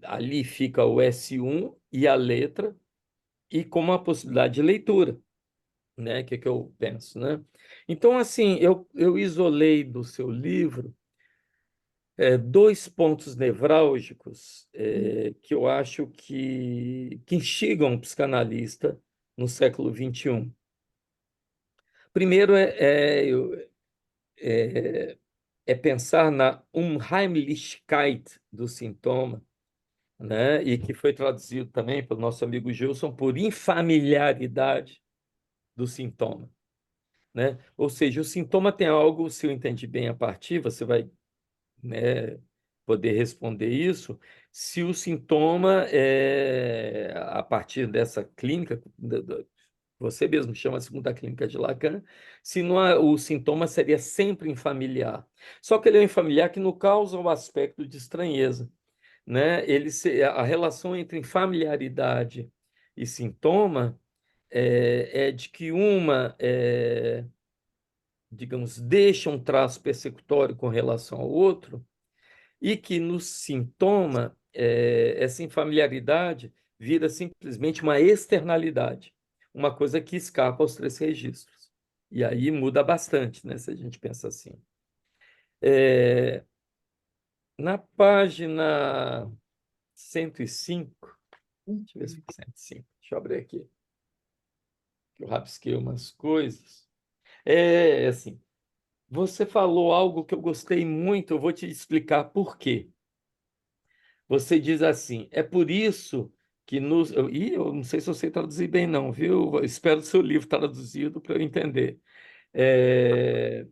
ali fica o S1 e a letra, e com uma possibilidade de leitura, né, que eu penso, né? Então, assim, eu isolei do seu livro dois pontos nevrálgicos que eu acho que instigam o psicanalista no século XXI. Primeiro é pensar na Unheimlichkeit do sintoma, né? E que foi traduzido também pelo nosso amigo Gilson por infamiliaridade do sintoma, né? Ou seja, o sintoma tem algo, se eu entendi bem a partir, você vai, né, poder responder isso, se o sintoma a partir dessa clínica, você mesmo chama a segunda clínica de Lacan, se não o sintoma seria sempre infamiliar. Só que ele é um infamiliar que não causa o aspecto de estranheza, né? A relação entre familiaridade e sintoma é de que uma digamos, deixa um traço persecutório com relação ao outro, e que no sintoma, essa infamiliaridade vira simplesmente uma externalidade, uma coisa que escapa aos três registros. E aí muda bastante, né, se a gente pensa assim. Na página 105, deixa eu ver se foi 105, deixa eu abrir aqui, que eu rabisquei umas coisas. Assim, você falou algo que eu gostei muito, eu vou te explicar por quê. Você diz assim, é por isso que eu não sei se eu sei traduzir bem não, viu? Eu espero o seu livro traduzido para eu entender. É,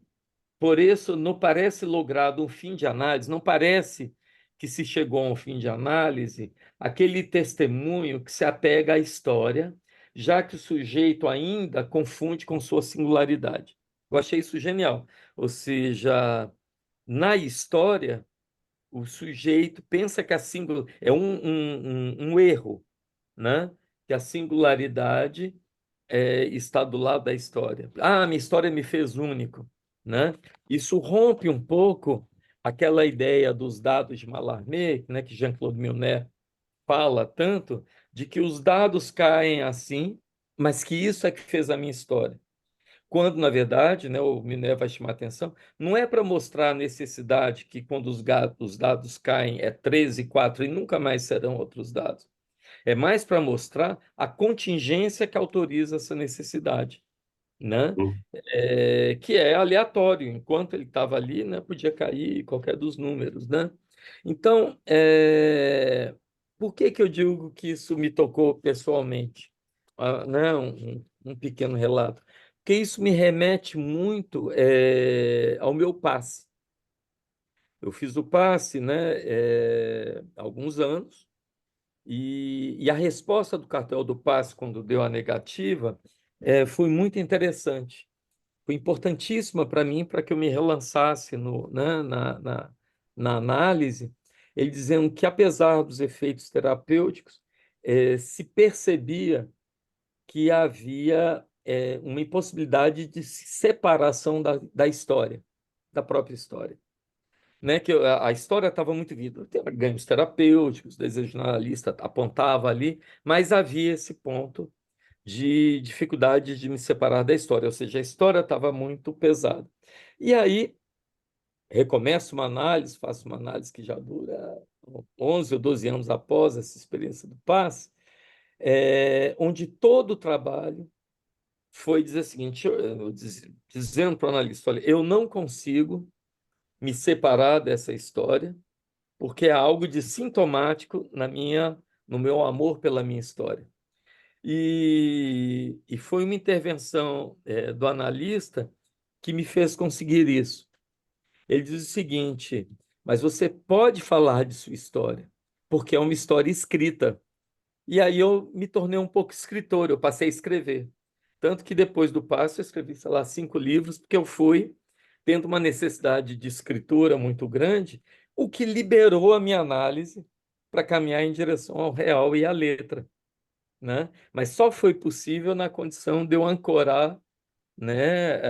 por isso, não parece logrado um fim de análise, não parece que se chegou a um fim de análise aquele testemunho que se apega à história, já que o sujeito ainda confunde com sua singularidade. Eu achei isso genial. Ou seja, na história, o sujeito pensa que é um erro, né? Que a singularidade está do lado da história. Ah, minha história me fez único, né? Isso rompe um pouco aquela ideia dos dados de Mallarmé, né, que Jean-Claude Milner fala tanto, de que os dados caem assim, mas que isso é que fez a minha história. Quando, na verdade, né, o Miné vai chamar atenção, não é para mostrar a necessidade que quando os dados caem é 13, 4 e nunca mais serão outros dados. É mais para mostrar a contingência que autoriza essa necessidade, né? Que é aleatório. Enquanto ele estava ali, né, podia cair qualquer dos números, né? Então, por que eu digo que isso me tocou pessoalmente? Né? Um pequeno relato. Porque isso me remete muito ao meu passe. Eu fiz o passe, né, há alguns anos, e a resposta do cartel do passe, quando deu a negativa, foi muito interessante. Foi importantíssima para mim, para que eu me relançasse né, na análise, ele dizendo que, apesar dos efeitos terapêuticos, se percebia que havia uma impossibilidade de separação da história, da própria história. Né? Que a história estava muito vívida, tem ganhos terapêuticos, o desejo analista apontava ali, mas havia esse ponto de dificuldade de me separar da história, ou seja, a história estava muito pesada. E aí, recomeço uma análise, faço uma análise que já dura 11 ou 12 anos após essa experiência do passe, onde todo o trabalho foi dizer o seguinte, dizendo para o analista, olha, eu não consigo me separar dessa história, porque é algo de sintomático no meu amor pela minha história. E foi uma intervenção do analista que me fez conseguir isso. Ele diz o seguinte, mas você pode falar de sua história, porque é uma história escrita. E aí eu me tornei um pouco escritor, eu passei a escrever. Tanto que depois do passo eu escrevi, sei lá, 5 livros, porque eu fui tendo uma necessidade de escritura muito grande, o que liberou a minha análise para caminhar em direção ao real e à letra, né? Mas só foi possível na condição de eu ancorar, né,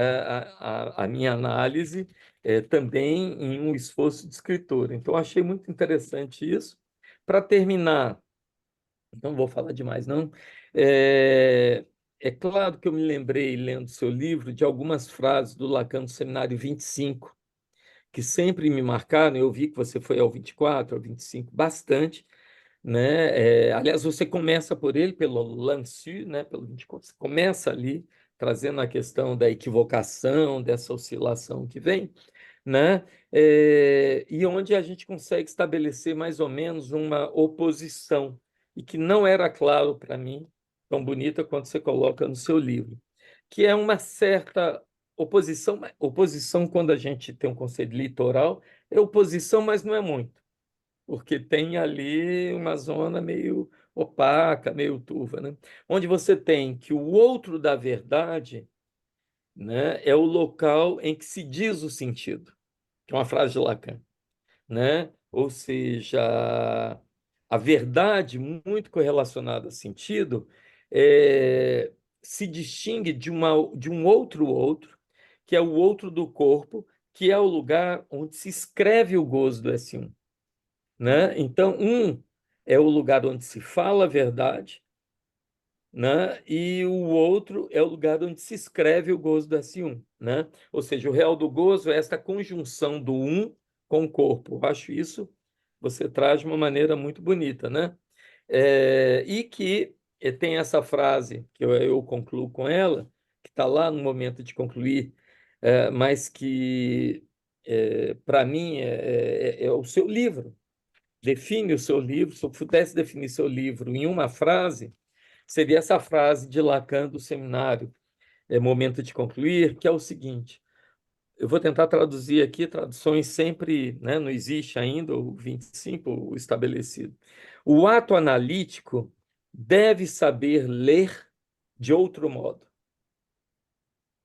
a minha análise também em um esforço de escritor. Então, achei muito interessante isso. Para terminar, não vou falar demais, não. É claro que eu me lembrei, lendo seu livro, de algumas frases do Lacan do Seminário 25, que sempre me marcaram. Eu vi que você foi ao 24, ao 25, bastante, né? Aliás, você começa por ele, pelo Lancy, né? Pelo 24, você começa ali, trazendo a questão da equivocação, dessa oscilação que vem, né? E onde a gente consegue estabelecer mais ou menos uma oposição, e que não era claro para mim, tão bonita quanto você coloca no seu livro, que é uma certa oposição quando a gente tem um conceito litoral, é oposição, mas não é muito, porque tem ali uma zona meio opaca, meio turva, né? Onde você tem que o outro da verdade, né, é o local em que se diz o sentido, que é uma frase de Lacan, né? Ou seja, a verdade, muito correlacionada a sentido, se distingue de um outro, que é o outro do corpo, que é o lugar onde se escreve o gozo do S1, né? Então, é o lugar onde se fala a verdade, né? E o outro é o lugar onde se escreve o gozo do S1, né? Ou seja, o real do gozo é esta conjunção do com o corpo. Eu acho isso você traz de uma maneira muito bonita, né? E que tem essa frase que eu concluo com ela, que está lá no momento de concluir, mas que para mim é o seu livro. Define o seu livro. Se eu pudesse definir seu livro em uma frase, seria essa frase de Lacan do seminário, Momento de Concluir, que é o seguinte: eu vou tentar traduzir aqui, traduções sempre, né, não existe ainda o 25, o estabelecido. O ato analítico deve saber ler de outro modo.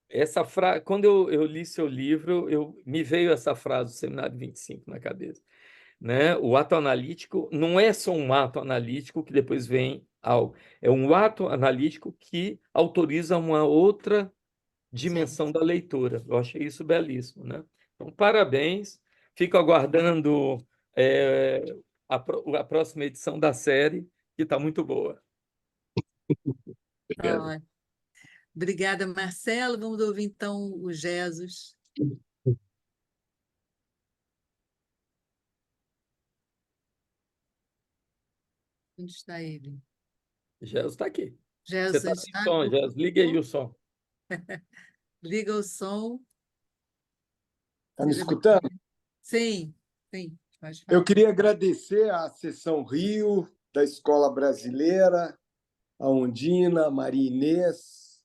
Essa frase, quando eu li seu livro, me veio essa frase do Seminário 25 na cabeça, né? O ato analítico não é só um ato analítico que depois vem algo, é um ato analítico que autoriza uma outra dimensão da leitura. Eu achei isso belíssimo, né? Então, parabéns. Fico aguardando a próxima edição da série, que está muito boa. Obrigado. Ah, obrigada, Marcelo. Vamos ouvir, então, o Jesus. Onde está ele? Jesus está aqui. Jesus Você está sem está... som, Jesus. Liga aí o som. Liga o som. Está me escutando? Sim, sim. Pode Eu falar. queria agradecer à Seção Rio, da Escola Brasileira, a Ondina, a Maria Inês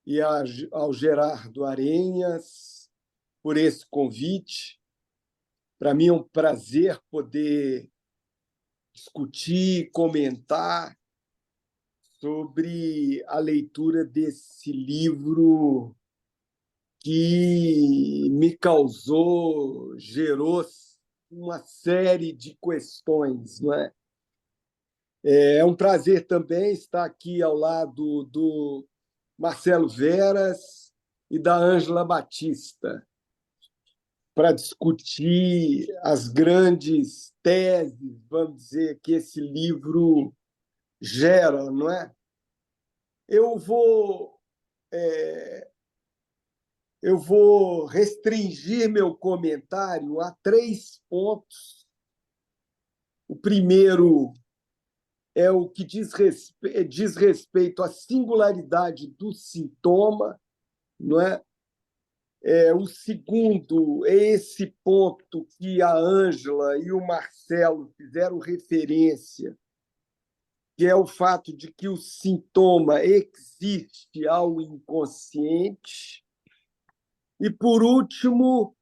e ao Gerardo Arenhas por esse convite. Para mim é um prazer poder discutir, comentar sobre a leitura desse livro que me gerou uma série de questões, não é? É um prazer também estar aqui ao lado do Marcelo Veras e da Ângela Batista para discutir as grandes teses, vamos dizer, que esse livro gera, não é? eu vou eu vou restringir meu comentário a 3 pontos. O primeiro é o que diz respeito à singularidade do sintoma, não é? O segundo é esse ponto que a Ângela e o Marcelo fizeram referência, que é o fato de que o sintoma existe ao inconsciente. E, por último,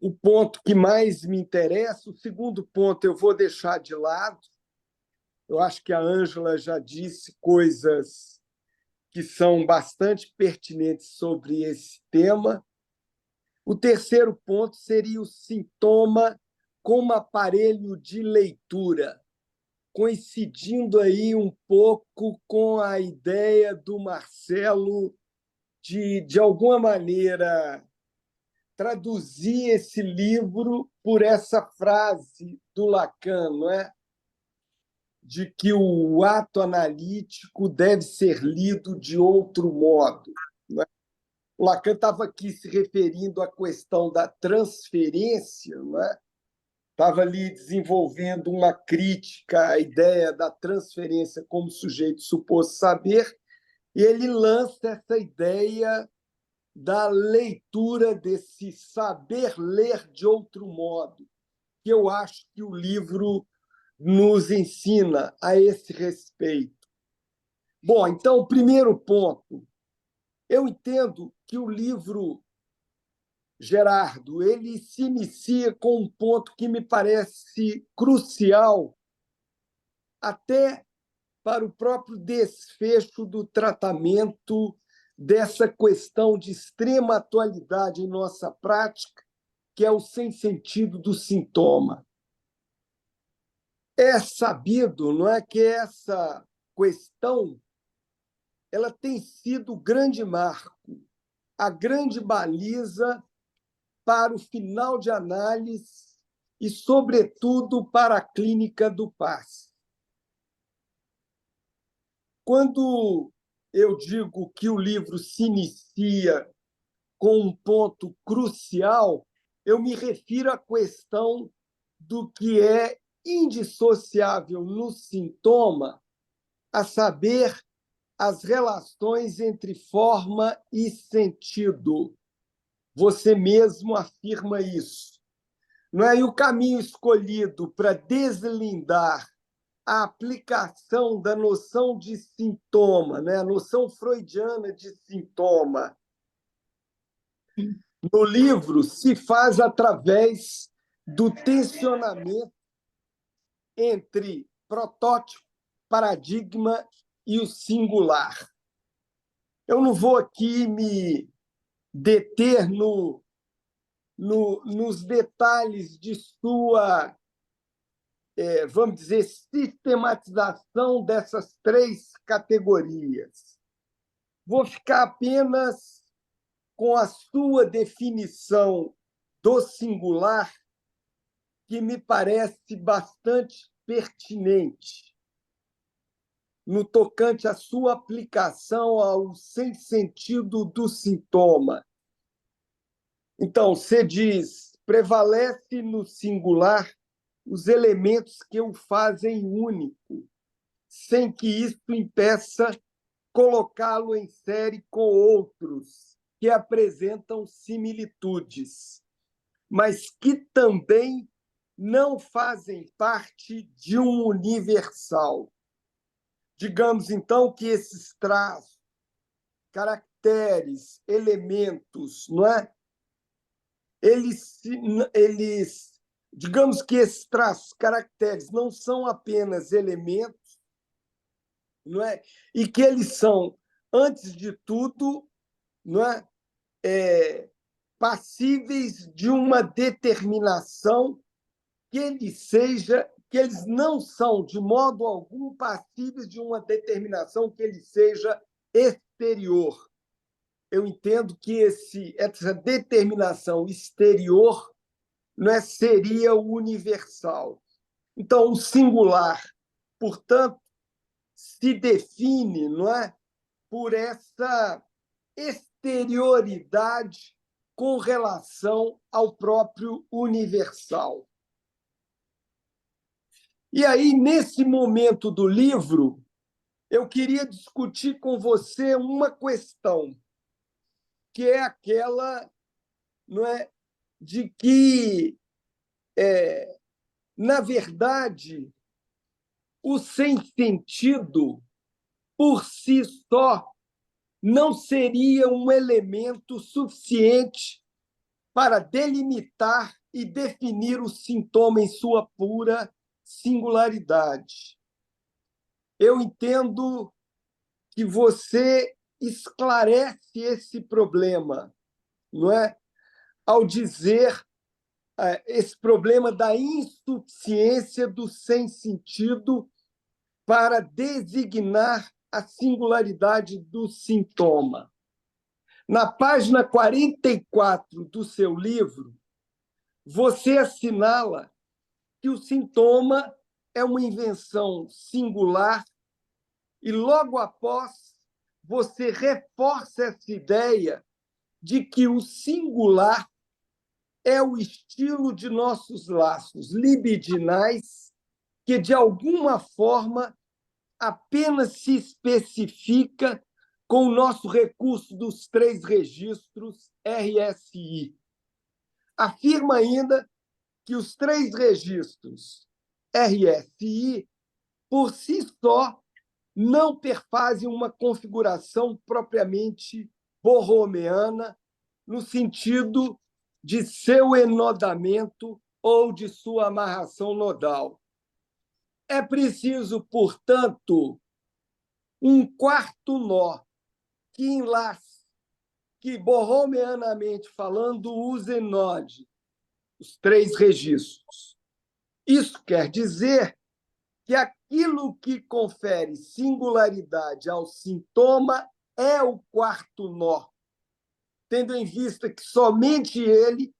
o ponto que mais me interessa, o segundo ponto eu vou deixar de lado. Eu acho que a Ângela já disse coisas que são bastante pertinentes sobre esse tema. O terceiro ponto seria o sintoma como aparelho de leitura, coincidindo aí um pouco com a ideia do Marcelo de alguma maneira, traduzir esse livro por essa frase do Lacan, não é? De que o ato analítico deve ser lido de outro modo. Não é? O Lacan estava aqui se referindo à questão da transferência, não é? Estava ali desenvolvendo uma crítica à ideia da transferência como sujeito suposto saber, e ele lança essa ideia da leitura, desse saber ler de outro modo, que eu acho que o livro nos ensina a esse respeito. Bom, então, o primeiro ponto. Eu entendo que o livro, Gerardo, ele se inicia com um ponto que me parece crucial até para o próprio desfecho do tratamento dessa questão de extrema atualidade em nossa prática, que é o sem-sentido do sintoma. É sabido, não é, que essa questão ela tem sido o grande marco, a grande baliza para o final de análise e, sobretudo, para a clínica do passe. Quando eu digo que o livro se inicia com um ponto crucial, eu me refiro à questão do que é indissociável no sintoma, a saber, as relações entre forma e sentido. Você mesmo afirma isso. Não é? E o caminho escolhido para deslindar a aplicação da noção de sintoma, né? A noção freudiana de sintoma, no livro se faz através do tensionamento entre protótipo, paradigma e o singular. Eu não vou aqui me deter nos detalhes de sua, vamos dizer, sistematização dessas 3 categorias. Vou ficar apenas com a sua definição do singular, que me parece bastante pertinente no tocante à sua aplicação ao sem-sentido do sintoma. Então, você diz, prevalece no singular os elementos que o fazem único, sem que isso impeça colocá-lo em série com outros que apresentam similitudes, mas que também não fazem parte de um universal. Digamos, então, que esses traços, caracteres, elementos, não é? Digamos que esses traços, caracteres, não são apenas elementos, não é? E que eles são, antes de tudo, não é? Passíveis de uma determinação que eles não são, de modo algum, passíveis de uma determinação que ele seja exterior. Eu entendo que essa determinação exterior, não é, seria o universal. Então, o singular, portanto, se define, não é, por essa exterioridade com relação ao próprio universal. E aí, nesse momento do livro, eu queria discutir com você uma questão, que é aquela, não é, de que, na verdade, o sem-sentido, por si só, não seria um elemento suficiente para delimitar e definir o sintoma em sua pura singularidade. Eu entendo que você esclarece esse problema, não é? Ao dizer esse problema da insuficiência do sem-sentido para designar a singularidade do sintoma. Na página 44 do seu livro, você assinala que o sintoma é uma invenção singular e, logo após, você reforça essa ideia de que o singular é o estilo de nossos laços libidinais que, de alguma forma, apenas se especifica com o nosso recurso dos 3 registros RSI. Afirma ainda que os 3 registros RSI, por si só, não perfazem uma configuração propriamente borromeana, no sentido de seu enodamento ou de sua amarração nodal. É preciso, portanto, um quarto nó que enlace, que borromeanamente falando use enode os 3 registros. Isso quer dizer que aquilo que confere singularidade ao sintoma é o quarto nó, tendo em vista que somente ele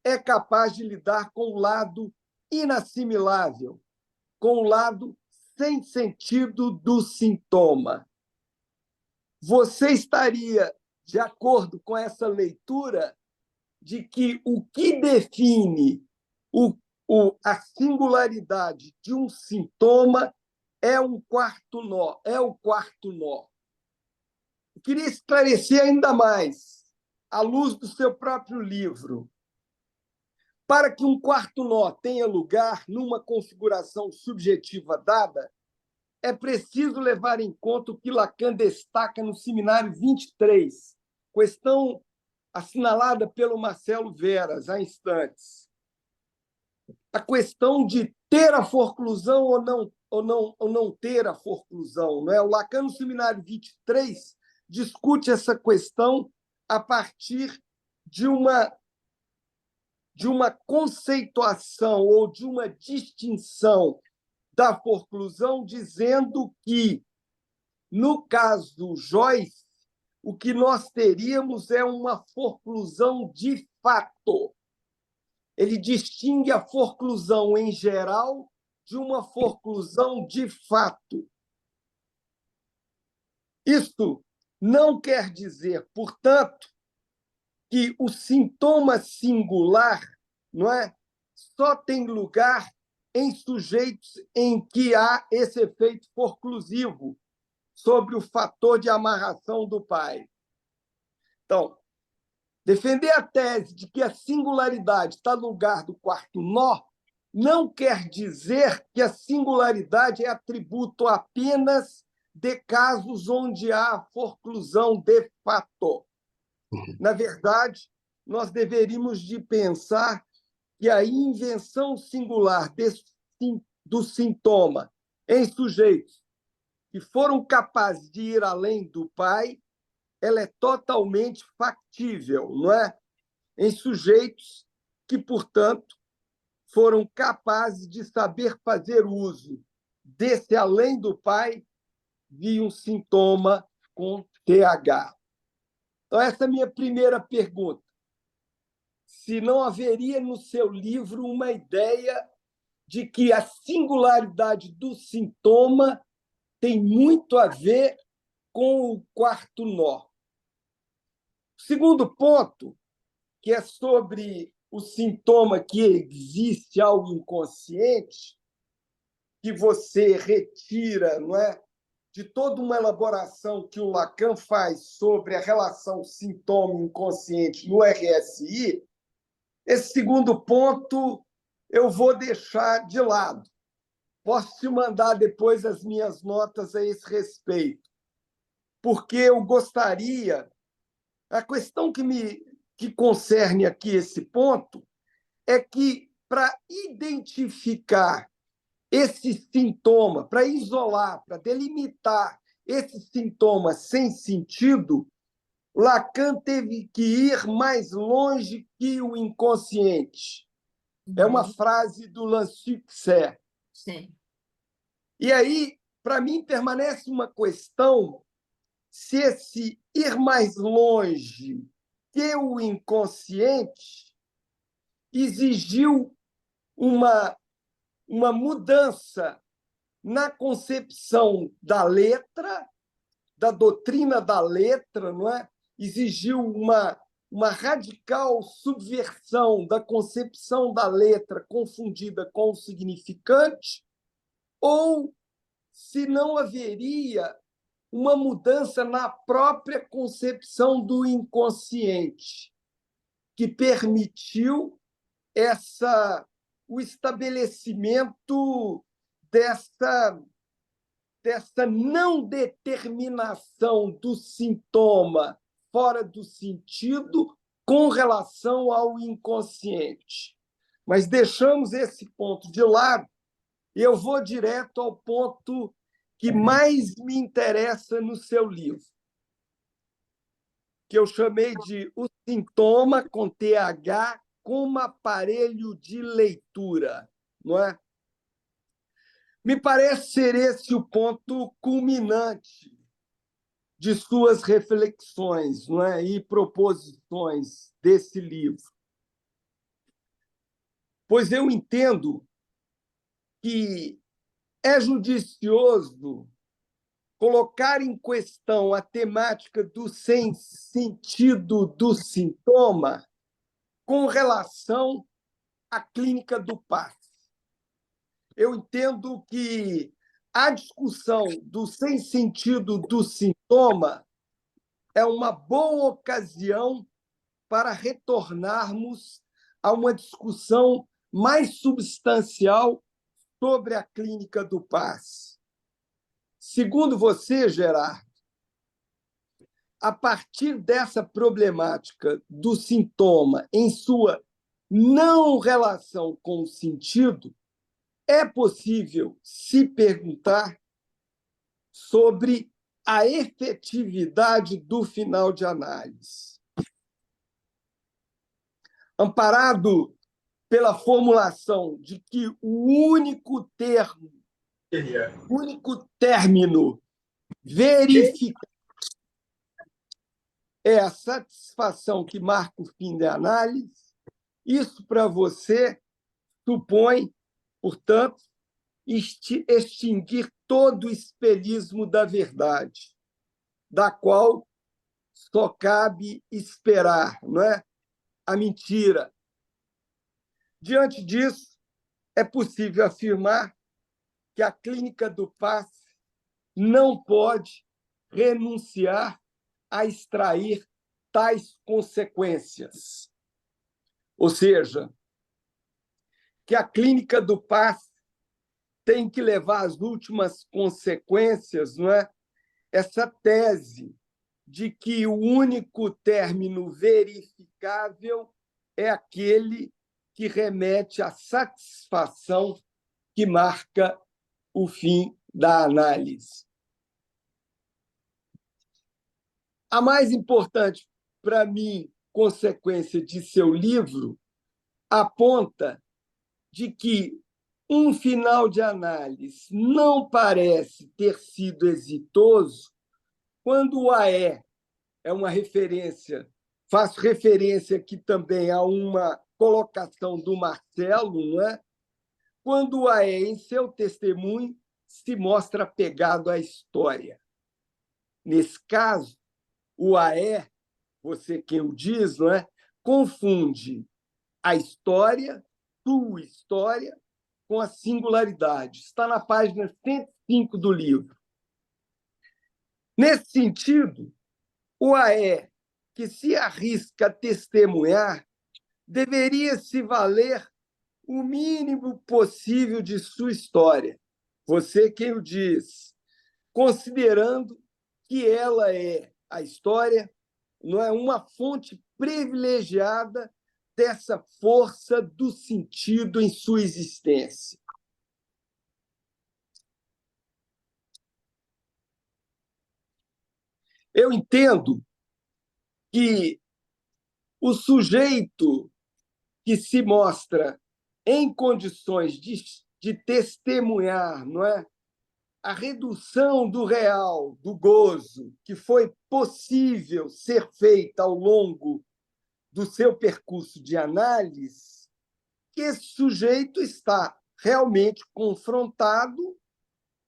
é capaz de lidar com o lado inassimilável, com o lado sem sentido do sintoma. Você estaria de acordo com essa leitura de que o que define a singularidade de um sintoma é um quarto nó, é o quarto nó? Eu queria esclarecer ainda mais, à luz do seu próprio livro. Para que um quarto nó tenha lugar numa configuração subjetiva dada, é preciso levar em conta o que Lacan destaca no seminário 23, questão assinalada pelo Marcelo Veras há instantes. A questão de ter a forclusão ou não ter a forclusão. Não é? O Lacan, no seminário 23, discute essa questão a partir de uma conceituação ou de uma distinção da forclusão, dizendo que, no caso do Joyce, o que nós teríamos é uma forclusão de fato. Ele distingue a forclusão em geral de uma forclusão de fato. Isto não quer dizer, portanto, que o sintoma singular, não é, só tem lugar em sujeitos em que há esse efeito forclusivo sobre o fator de amarração do pai. Então, defender a tese de que a singularidade está no lugar do quarto nó não quer dizer que a singularidade é atributo apenas de casos onde há forclusão de fato. Na verdade, nós deveríamos de pensar que a invenção singular do sintoma em sujeitos que foram capazes de ir além do pai, ela é totalmente factível, não é? Em sujeitos que, portanto, foram capazes de saber fazer uso desse além do pai via um sintoma com TH. Então, essa é a minha primeira pergunta. Se não haveria no seu livro uma ideia de que a singularidade do sintoma tem muito a ver com o quarto nó. O segundo ponto, que é sobre o sintoma que existe ao inconsciente, que você retira, não é, de toda uma elaboração que o Lacan faz sobre a relação sintoma-inconsciente no RSI, esse segundo ponto eu vou deixar de lado. Posso te mandar depois as minhas notas a esse respeito, porque eu gostaria... A questão que concerne aqui esse ponto é que, para identificar esse sintoma, para isolar, para delimitar esse sintoma sem sentido, Lacan teve que ir mais longe que o inconsciente. É uma frase do Lansucé. Sim. E aí, para mim, permanece uma questão se esse ir mais longe que o inconsciente exigiu uma mudança na concepção da letra, da doutrina da letra, não é? Exigiu uma radical subversão da concepção da letra confundida com o significante, ou se não haveria uma mudança na própria concepção do inconsciente, que permitiu o estabelecimento dessa não determinação do sintoma fora do sentido com relação ao inconsciente. Mas deixamos esse ponto de lado e eu vou direto ao ponto que mais me interessa no seu livro, que eu chamei de O Sintoma com TH como aparelho de leitura, não é? Me parece ser esse o ponto culminante de suas reflexões, não é? E proposições desse livro. Pois eu entendo que é judicioso colocar em questão a temática do sem sentido do sintoma com relação à clínica do passe. Eu entendo que a discussão do sem sentido do sintoma é uma boa ocasião para retornarmos a uma discussão mais substancial sobre a clínica do passe. Segundo você, Gerardo, a partir dessa problemática do sintoma em sua não relação com o sentido, é possível se perguntar sobre a efetividade do final de análise. Amparado pela formulação de que o único término verificado é a satisfação que marca o fim da análise, isso para você supõe, portanto, extinguir todo o espelhismo da verdade, da qual só cabe esperar, não é? A mentira. Diante disso, é possível afirmar que a clínica do passe não pode renunciar a extrair tais consequências. Ou seja, que a clínica do passe tem que levar às últimas consequências, não é? Essa tese de que o único término verificável é aquele que remete à satisfação que marca o fim da análise. A mais importante, para mim, consequência de seu livro aponta de que um final de análise não parece ter sido exitoso quando o AE é uma referência, faço referência aqui também a uma colocação do Marcelo, não é? Quando o AE, em seu testemunho, se mostra apegado à história. Nesse caso, o AE, você quem o diz, não é? Confunde a história, tua história, com a singularidade. Está na página 105 do livro. Nesse sentido, o AE, que se arrisca a testemunhar, deveria se valer o mínimo possível de sua história. Você quem o diz, considerando que ela é a história, não é uma fonte privilegiada dessa força do sentido em sua existência. Eu entendo que o sujeito que se mostra em condições de testemunhar, não é? A redução do real, do gozo, que foi possível ser feita ao longo do seu percurso de análise, que esse sujeito está realmente confrontado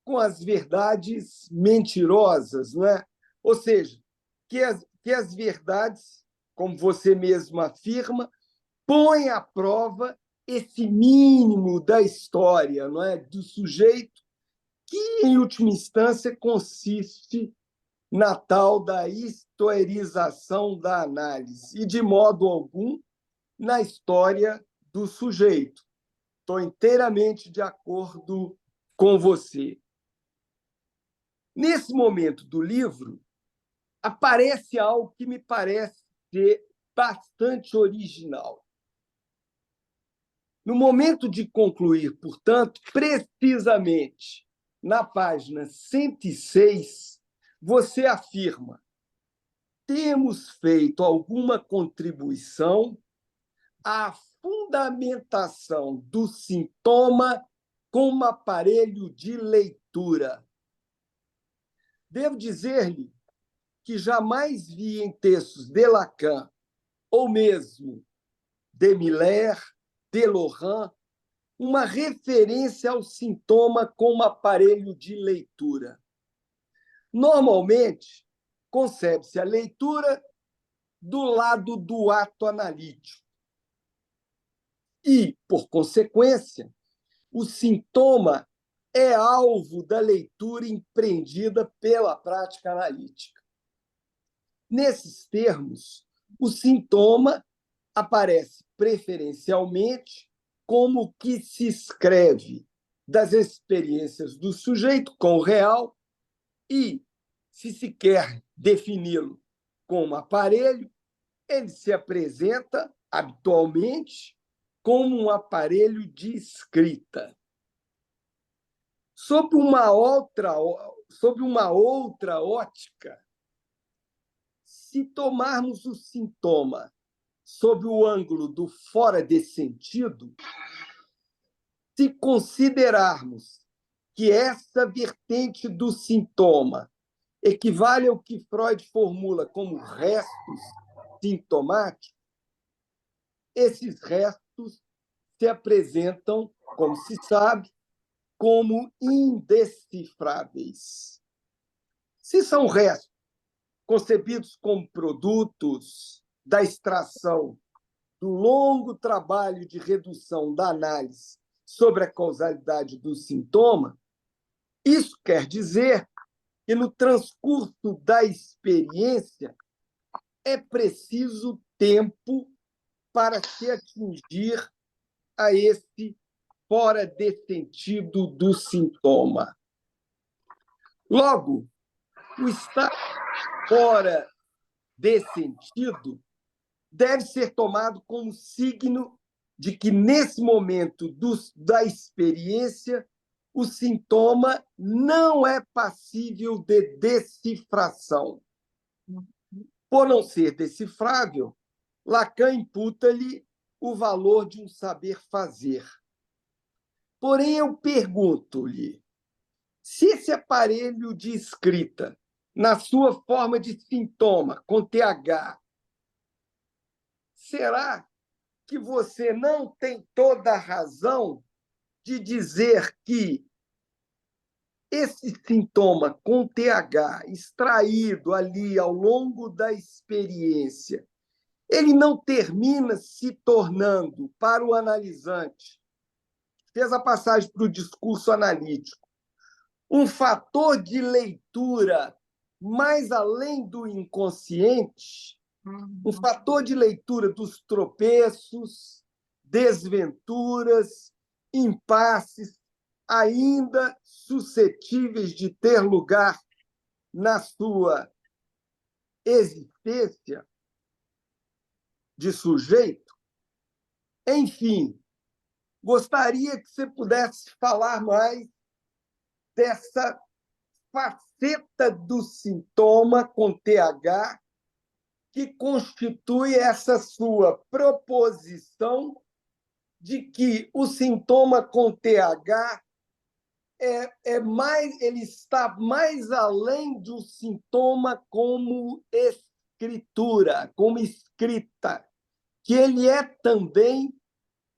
com as verdades mentirosas, não é? Ou seja, que as verdades, como você mesmo afirma, põem à prova esse mínimo da história, não é? Do sujeito, que, em última instância, consiste na tal da historização da análise, e, de modo algum, na história do sujeito. Estou inteiramente de acordo com você. Nesse momento do livro, aparece algo que me parece ser bastante original. No momento de concluir, portanto, precisamente na página 106, você afirma: temos feito alguma contribuição à fundamentação do sintoma como aparelho de leitura. Devo dizer-lhe que jamais vi em textos de Lacan, ou mesmo de Miller, de Laurent, uma referência ao sintoma como aparelho de leitura. Normalmente, concebe-se a leitura do lado do ato analítico. E, por consequência, o sintoma é alvo da leitura empreendida pela prática analítica. Nesses termos, o sintoma aparece preferencialmente como o que se escreve das experiências do sujeito com o real e, se se quer defini-lo como aparelho, ele se apresenta habitualmente como um aparelho de escrita. Sob uma outra ótica, se tomarmos o sintoma sob o ângulo do fora de sentido, se considerarmos que essa vertente do sintoma equivale ao que Freud formula como restos sintomáticos, esses restos se apresentam, como se sabe, como indecifráveis. Se são restos concebidos como produtos da extração do longo trabalho de redução da análise sobre a causalidade do sintoma, isso quer dizer que, no transcurso da experiência, é preciso tempo para se atingir a esse fora de sentido do sintoma. Logo, o estar fora de sentido deve ser tomado como signo de que, nesse momento da experiência, o sintoma não é passível de decifração. Por não ser decifrável, Lacan imputa-lhe o valor de um saber fazer. Porém, eu pergunto-lhe, se esse aparelho de escrita, na sua forma de sintoma, com TH, será que você não tem toda a razão de dizer que esse sintoma com TH extraído ali ao longo da experiência, ele não termina se tornando, para o analisante, fez a passagem para o discurso analítico, um fator de leitura mais além do inconsciente, um fator de leitura dos tropeços, desventuras, impasses, ainda suscetíveis de ter lugar na sua existência de sujeito. Enfim, gostaria que você pudesse falar mais dessa faceta do sintoma com TH que constitui essa sua proposição de que o sintoma com TH ele está mais além do sintoma como escritura, como escrita, que ele é também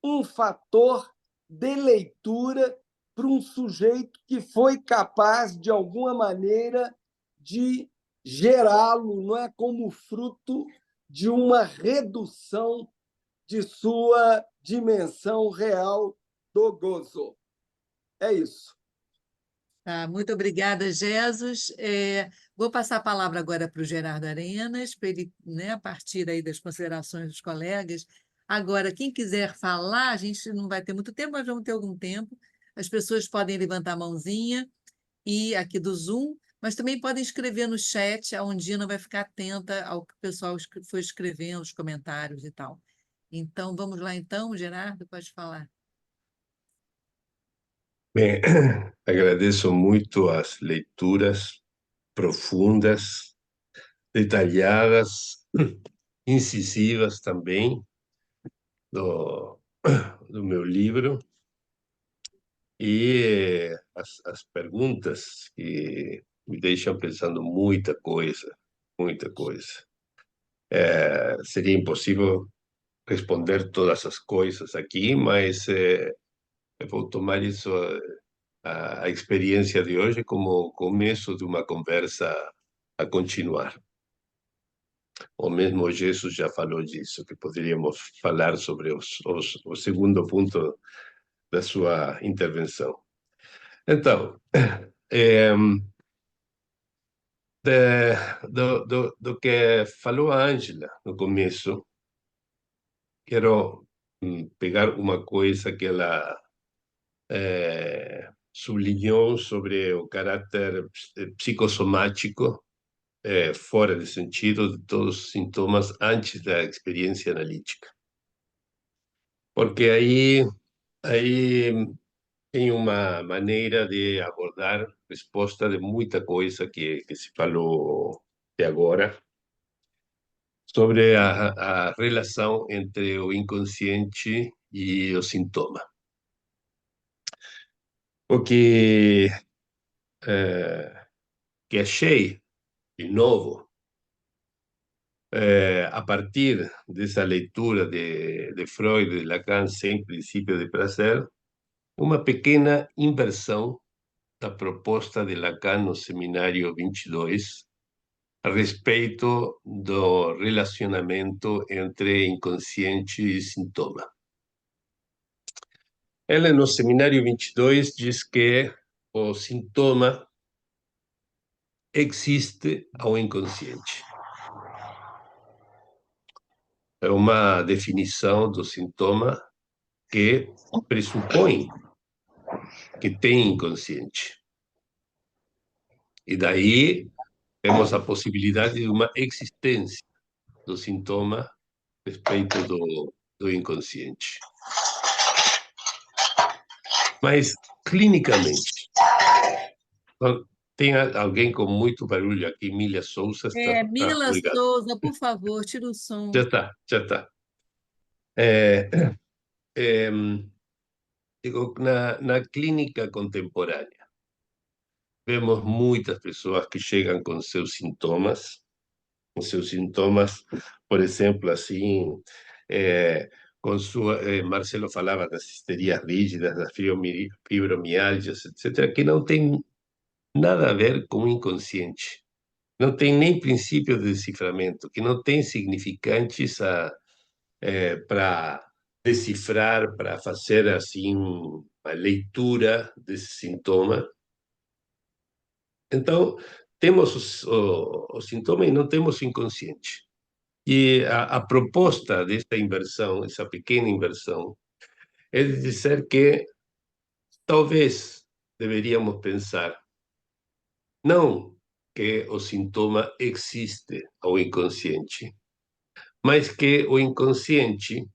um fator de leitura para um sujeito que foi capaz, de alguma maneira, de gerá-lo, não é, como fruto de uma redução de sua dimensão real do gozo. É isso. Tá, muito obrigada, Jesus. Vou passar a palavra agora para o Gerardo Arenas, para ele, né, a partir aí das considerações dos colegas. Agora, quem quiser falar, a gente não vai ter muito tempo, mas vamos ter algum tempo. As pessoas podem levantar a mãozinha e aqui do Zoom, mas também podem escrever no chat, a Ondina vai ficar atenta ao que o pessoal foi escrevendo, os comentários e tal. Então, vamos lá então, Gerardo, pode falar. Bem, agradeço muito as leituras profundas, detalhadas, incisivas também do meu livro, e as perguntas que me deixam pensando muita coisa, muita coisa. Seria impossível responder todas as coisas aqui, mas eu vou tomar isso, a experiência de hoje, como começo de uma conversa a continuar. O mesmo Jesus já falou disso, que poderíamos falar sobre o segundo ponto da sua intervenção. Então, do que falou a Ângela no começo, quero pegar uma coisa que ela sublinhou sobre o caráter psicossomático, fora de sentido, de todos os sintomas antes da experiência analítica. Porque aí tem uma maneira de abordar resposta de muita coisa que se falou até agora, sobre a relação entre o inconsciente e o sintoma. O que achei de novo, a partir dessa leitura de Freud, de Lacan, sem princípio de prazer, uma pequena inversão da proposta de Lacan no Seminário 22 a respeito do relacionamento entre inconsciente e sintoma. Ela, no Seminário 22, diz que o sintoma existe ao inconsciente. É uma definição do sintoma que pressupõe que tem inconsciente. E daí temos a possibilidade de uma existência do sintoma a respeito do inconsciente. Mas, clinicamente, tem alguém com muito barulho aqui, Mila Souza. Mila Obrigado. Souza, por favor, tira o som. Já está. Digo, na clínica contemporânea, vemos muitas pessoas que chegam com seus sintomas, por exemplo, assim, com sua, Marcelo falava das histerias rígidas, das fibromialgias, etc., que não tem nada a ver com o inconsciente. Não tem nem princípio de deciframento, que não tem significantes para decifrar, para fazer assim uma leitura desse sintoma. Então, temos o sintoma e não temos o inconsciente. E a proposta desta inversão, essa pequena inversão, é de dizer que talvez deveríamos pensar não que o sintoma existe ao inconsciente, mas que o inconsciente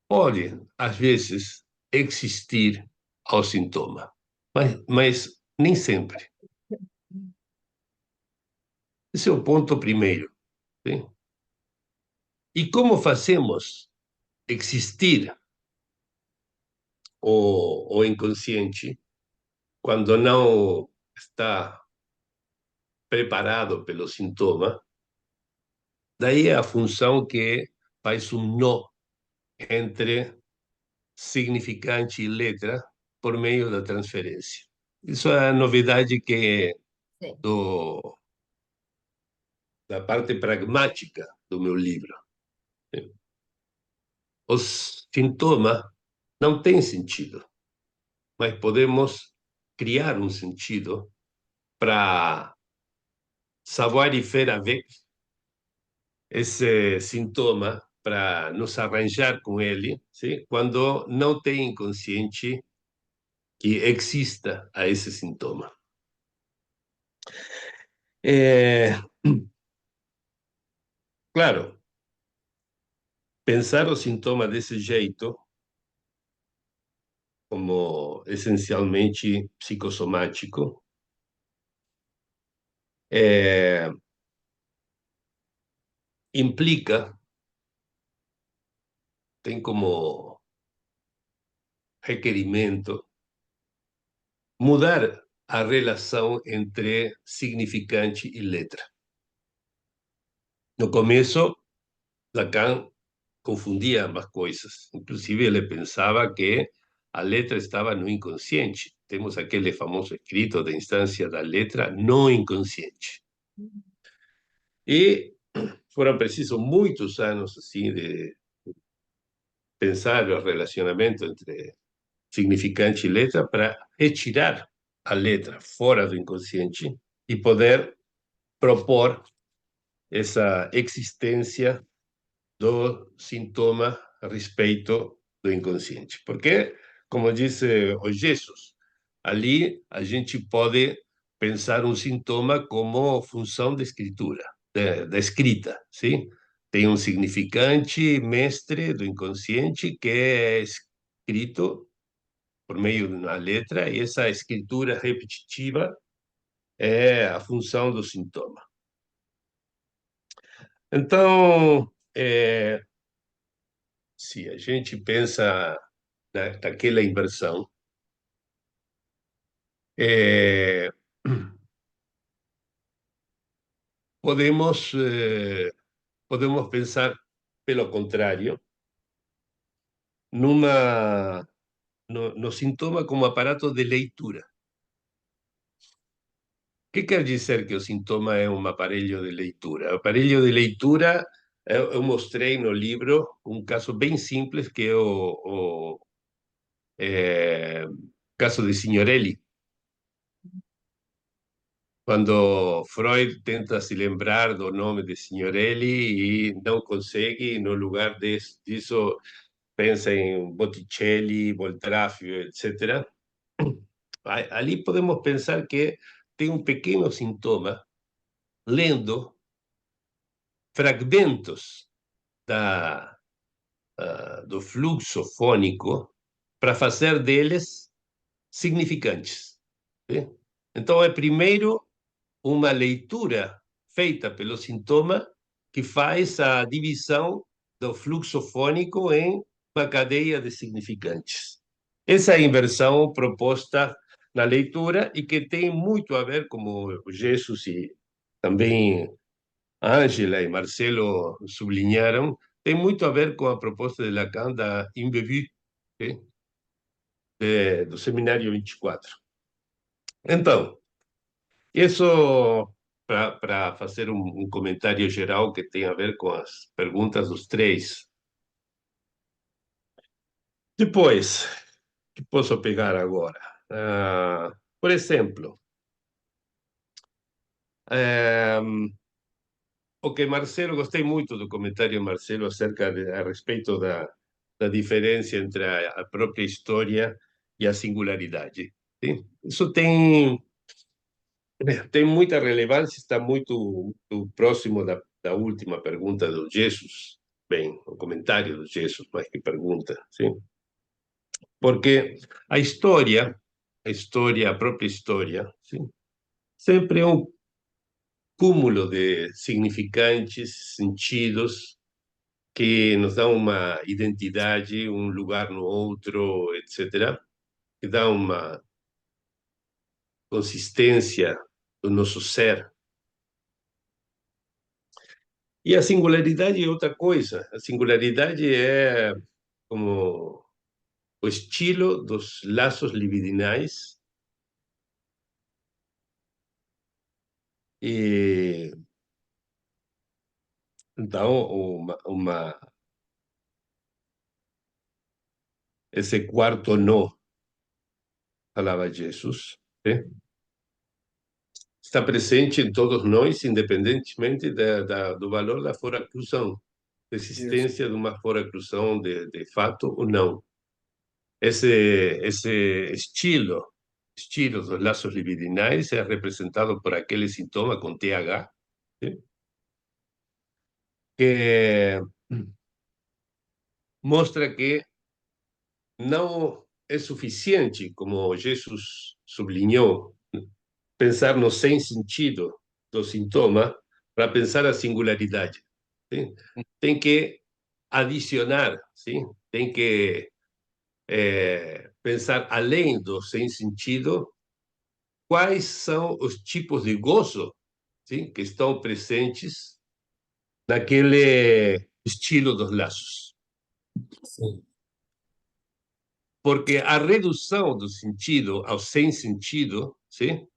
pode, às vezes, existir ao sintoma, mas nem sempre. Esse é o ponto primeiro. Sim? E como fazemos existir o inconsciente quando não está preparado pelo sintoma? Daí a função que faz um nó entre significante e letra por meio da transferência. Isso é a novidade que Sim. da parte pragmática do meu livro. Os sintomas não têm sentido, mas podemos criar um sentido para savoir y faire avec esse sintoma, para nos arranjar com ele, sim? Quando não tem inconsciente que exista a esse sintoma. Claro, pensar o sintoma desse jeito, como essencialmente psicossomático, implica, tem como requerimento mudar a relação entre significante e letra. No começo, Lacan confundia ambas coisas. Inclusive, ele pensava que a letra estava no inconsciente. Temos aquele famoso escrito da instância da letra no inconsciente. E foram precisos muitos anos assim de pensar o relacionamento entre significante e letra para retirar a letra fora do inconsciente e poder propor essa existência do sintoma a respeito do inconsciente. Porque, como disse o Jesus, ali a gente pode pensar um sintoma como função da escritura, da escrita, sim? Tem um significante mestre do inconsciente que é escrito por meio de uma letra, e essa escritura repetitiva é a função do sintoma. Então, se a gente pensa naquela inversão, podemos pensar, pelo contrário, no sintoma como aparato de leitura. O que quer dizer que o sintoma é um aparelho de leitura? O aparelho de leitura, eu mostrei no livro um caso bem simples, que é o caso de Signorelli. Quando Freud tenta se lembrar do nome de Signorelli e não consegue, no lugar disso pensa em Botticelli, Boltraffio, etc. Ali podemos pensar que tem um pequeno sintoma lendo fragmentos do fluxo fônico para fazer deles significantes. Sim? Então, é primeiro uma leitura feita pelo sintoma que faz a divisão do fluxo fônico em uma cadeia de significantes. Essa é a inversão proposta na leitura e que tem muito a ver, como Jesus e também Ângela e Marcelo sublinharam, tem muito a ver com a proposta de Lacan da Imbevue, do Seminário 24. Então, Isso para fazer um comentário geral que tem a ver com as perguntas dos três. Depois, que posso pegar agora? Por exemplo, o que Marcelo, gostei muito do comentário Marcelo a respeito da diferença entre a própria história e a singularidade. Sim? Isso tem muita relevância, está muito próximo da última pergunta do Jesus, bem, o comentário do Jesus, mais que pergunta, sim? Porque a própria história, sim? Sempre é um cúmulo de significantes, sentidos, que nos dão uma identidade, um lugar no outro, etc., que dá uma consistência do nosso ser. E a singularidade é outra coisa. A singularidade é como o estilo dos laços libidinais e então esse quarto nó, falava Jesus, né? Está presente em todos nós, independentemente do valor da fora-cruzão, da existência de uma fora-cruzão de fato ou não. Esse estilo dos laços libidinais é representado por aquele sintoma com TH, ¿sí? Que mostra que não é suficiente, como Jesus sublinhou, pensar no sem sentido do sintoma para pensar a singularidade. ¿Sí? Tem que adicionar, ¿sí? Tem que pensar além do sem sentido quais são os tipos de gozo, sim, que estão presentes naquele estilo dos laços. Sim. Porque a redução do sentido ao sem sentido, sim,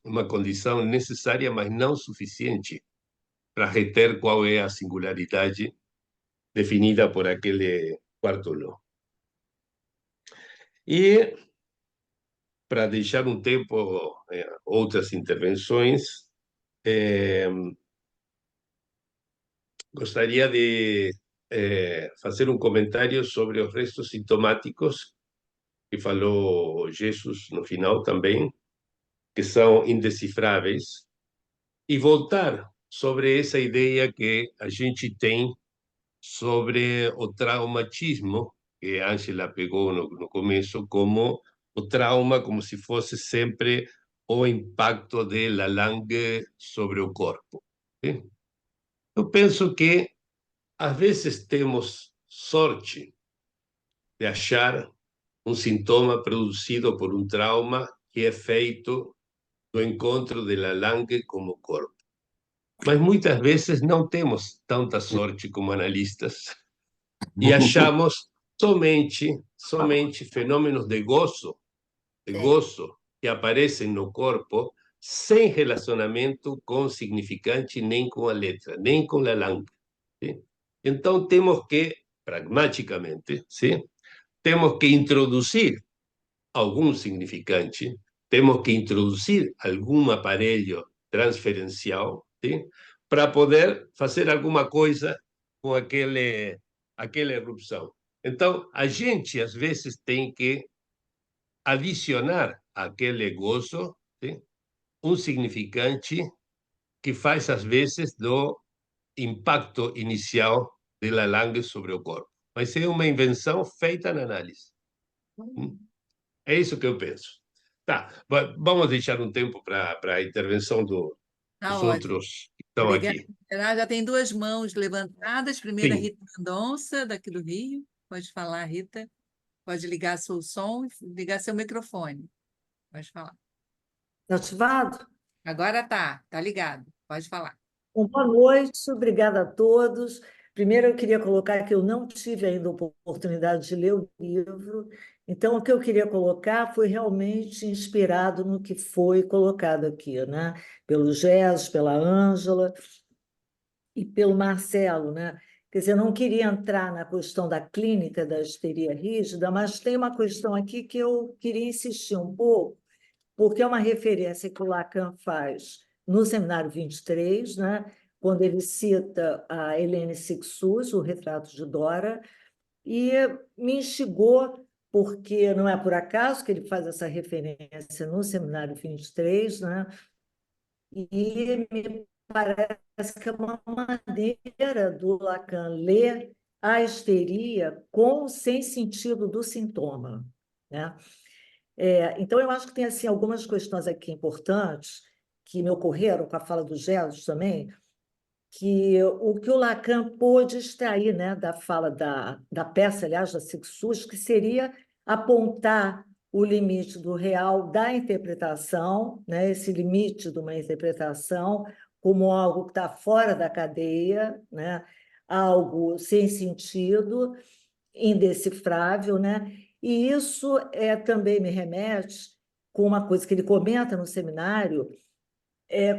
é uma condição necessária, mas não suficiente para reter qual é a singularidade definida por aquele quarto nó. E para deixar um tempo outras intervenções, gostaria de fazer um comentário sobre os restos sintomáticos que falou Jesus no final também, que são indecifráveis, e voltar sobre essa ideia que a gente tem sobre o traumatismo, que a Ângela pegou no começo, como o trauma, como se fosse sempre o impacto de Lalangue sobre o corpo. Sim? Eu penso que às vezes temos sorte de achar um sintoma produzido por um trauma que é feito do encontro de Lalangue com o corpo. Mas muitas vezes não temos tanta sorte como analistas e achamos somente fenômenos de gozo que aparecem no corpo sem relacionamento com o significante, nem com a letra, nem com Lalangue. ¿Sí? Então temos que, pragmaticamente, ¿sí? Temos que introduzir algum significante, temos que introduzir algum aparelho transferencial, ¿sí? Para poder fazer alguma coisa com aquela erupção. Então, a gente, às vezes, tem que adicionar àquele gozo, ¿sí? Um significante que faz, às vezes, do impacto inicial de Lalangue sobre o corpo. Mas é uma invenção feita na análise. É isso que eu penso. Tá, vamos deixar um tempo para a intervenção dos Tá ótimo. outros que estão Obrigada, aqui. Gerardo. Já tem duas mãos levantadas. Primeiro, a Sim. Rita Mendonça, daqui do Rio. Pode falar, Rita. Pode ligar seu som e ligar seu microfone. Pode falar. Está ativado? Agora tá ligado. Pode falar. Bom, boa noite, obrigada a todos. Primeiro, eu queria colocar que eu não tive ainda a oportunidade de ler o livro, então o que eu queria colocar foi realmente inspirado no que foi colocado aqui, né? Pelo Gés, pela Ângela e pelo Marcelo, né? Quer dizer, eu não queria entrar na questão da clínica da histeria rígida, mas tem uma questão aqui que eu queria insistir um pouco, porque é uma referência que o Lacan faz no Seminário 23, né? Quando ele cita a Helene Cixous, o retrato de Dora, e me instigou, porque não é por acaso que ele faz essa referência no Seminário 23, né? E me parece que é uma maneira do Lacan ler a histeria com sem sentido do sintoma, né? Então, eu acho que tem assim, algumas questões aqui importantes que me ocorreram com a fala do Jesus também, que o Lacan pôde extrair, né, da fala da peça, aliás, da Cixous, que seria apontar o limite do real da interpretação, né, esse limite de uma interpretação como algo que está fora da cadeia, né, algo sem sentido, indecifrável, né? E isso também me remete com uma coisa que ele comenta no seminário,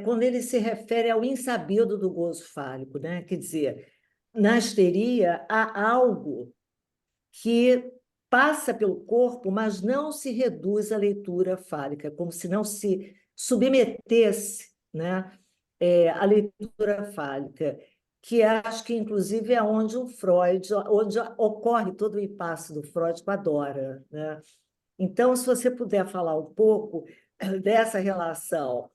quando ele se refere ao insabido do gozo fálico, né? Quer dizer, na histeria há algo que passa pelo corpo, mas não se reduz à leitura fálica, como se não se submetesse, né, à leitura fálica, que acho que, inclusive, é onde o Freud, onde ocorre todo o impasse do Freud com a Dora, né? Então, se você puder falar um pouco dessa relação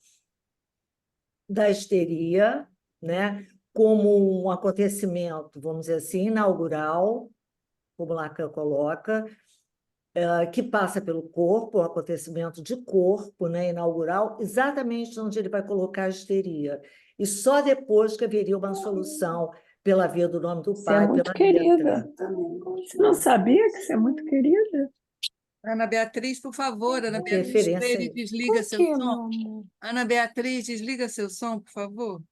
da histeria, né, como um acontecimento, vamos dizer assim, inaugural, como Lacan coloca, que passa pelo corpo, um acontecimento de corpo, né, inaugural, exatamente onde ele vai colocar a histeria. E só depois que haveria uma solução pela via do nome do Você é pai, muito pela querida. letra. Você não sabia que você é muito querida? Ana Beatriz, por favor, Ana Que Beatriz referência Freire, aí. desliga Por seu quê, som. meu amor? Ana Beatriz, desliga seu som, por favor.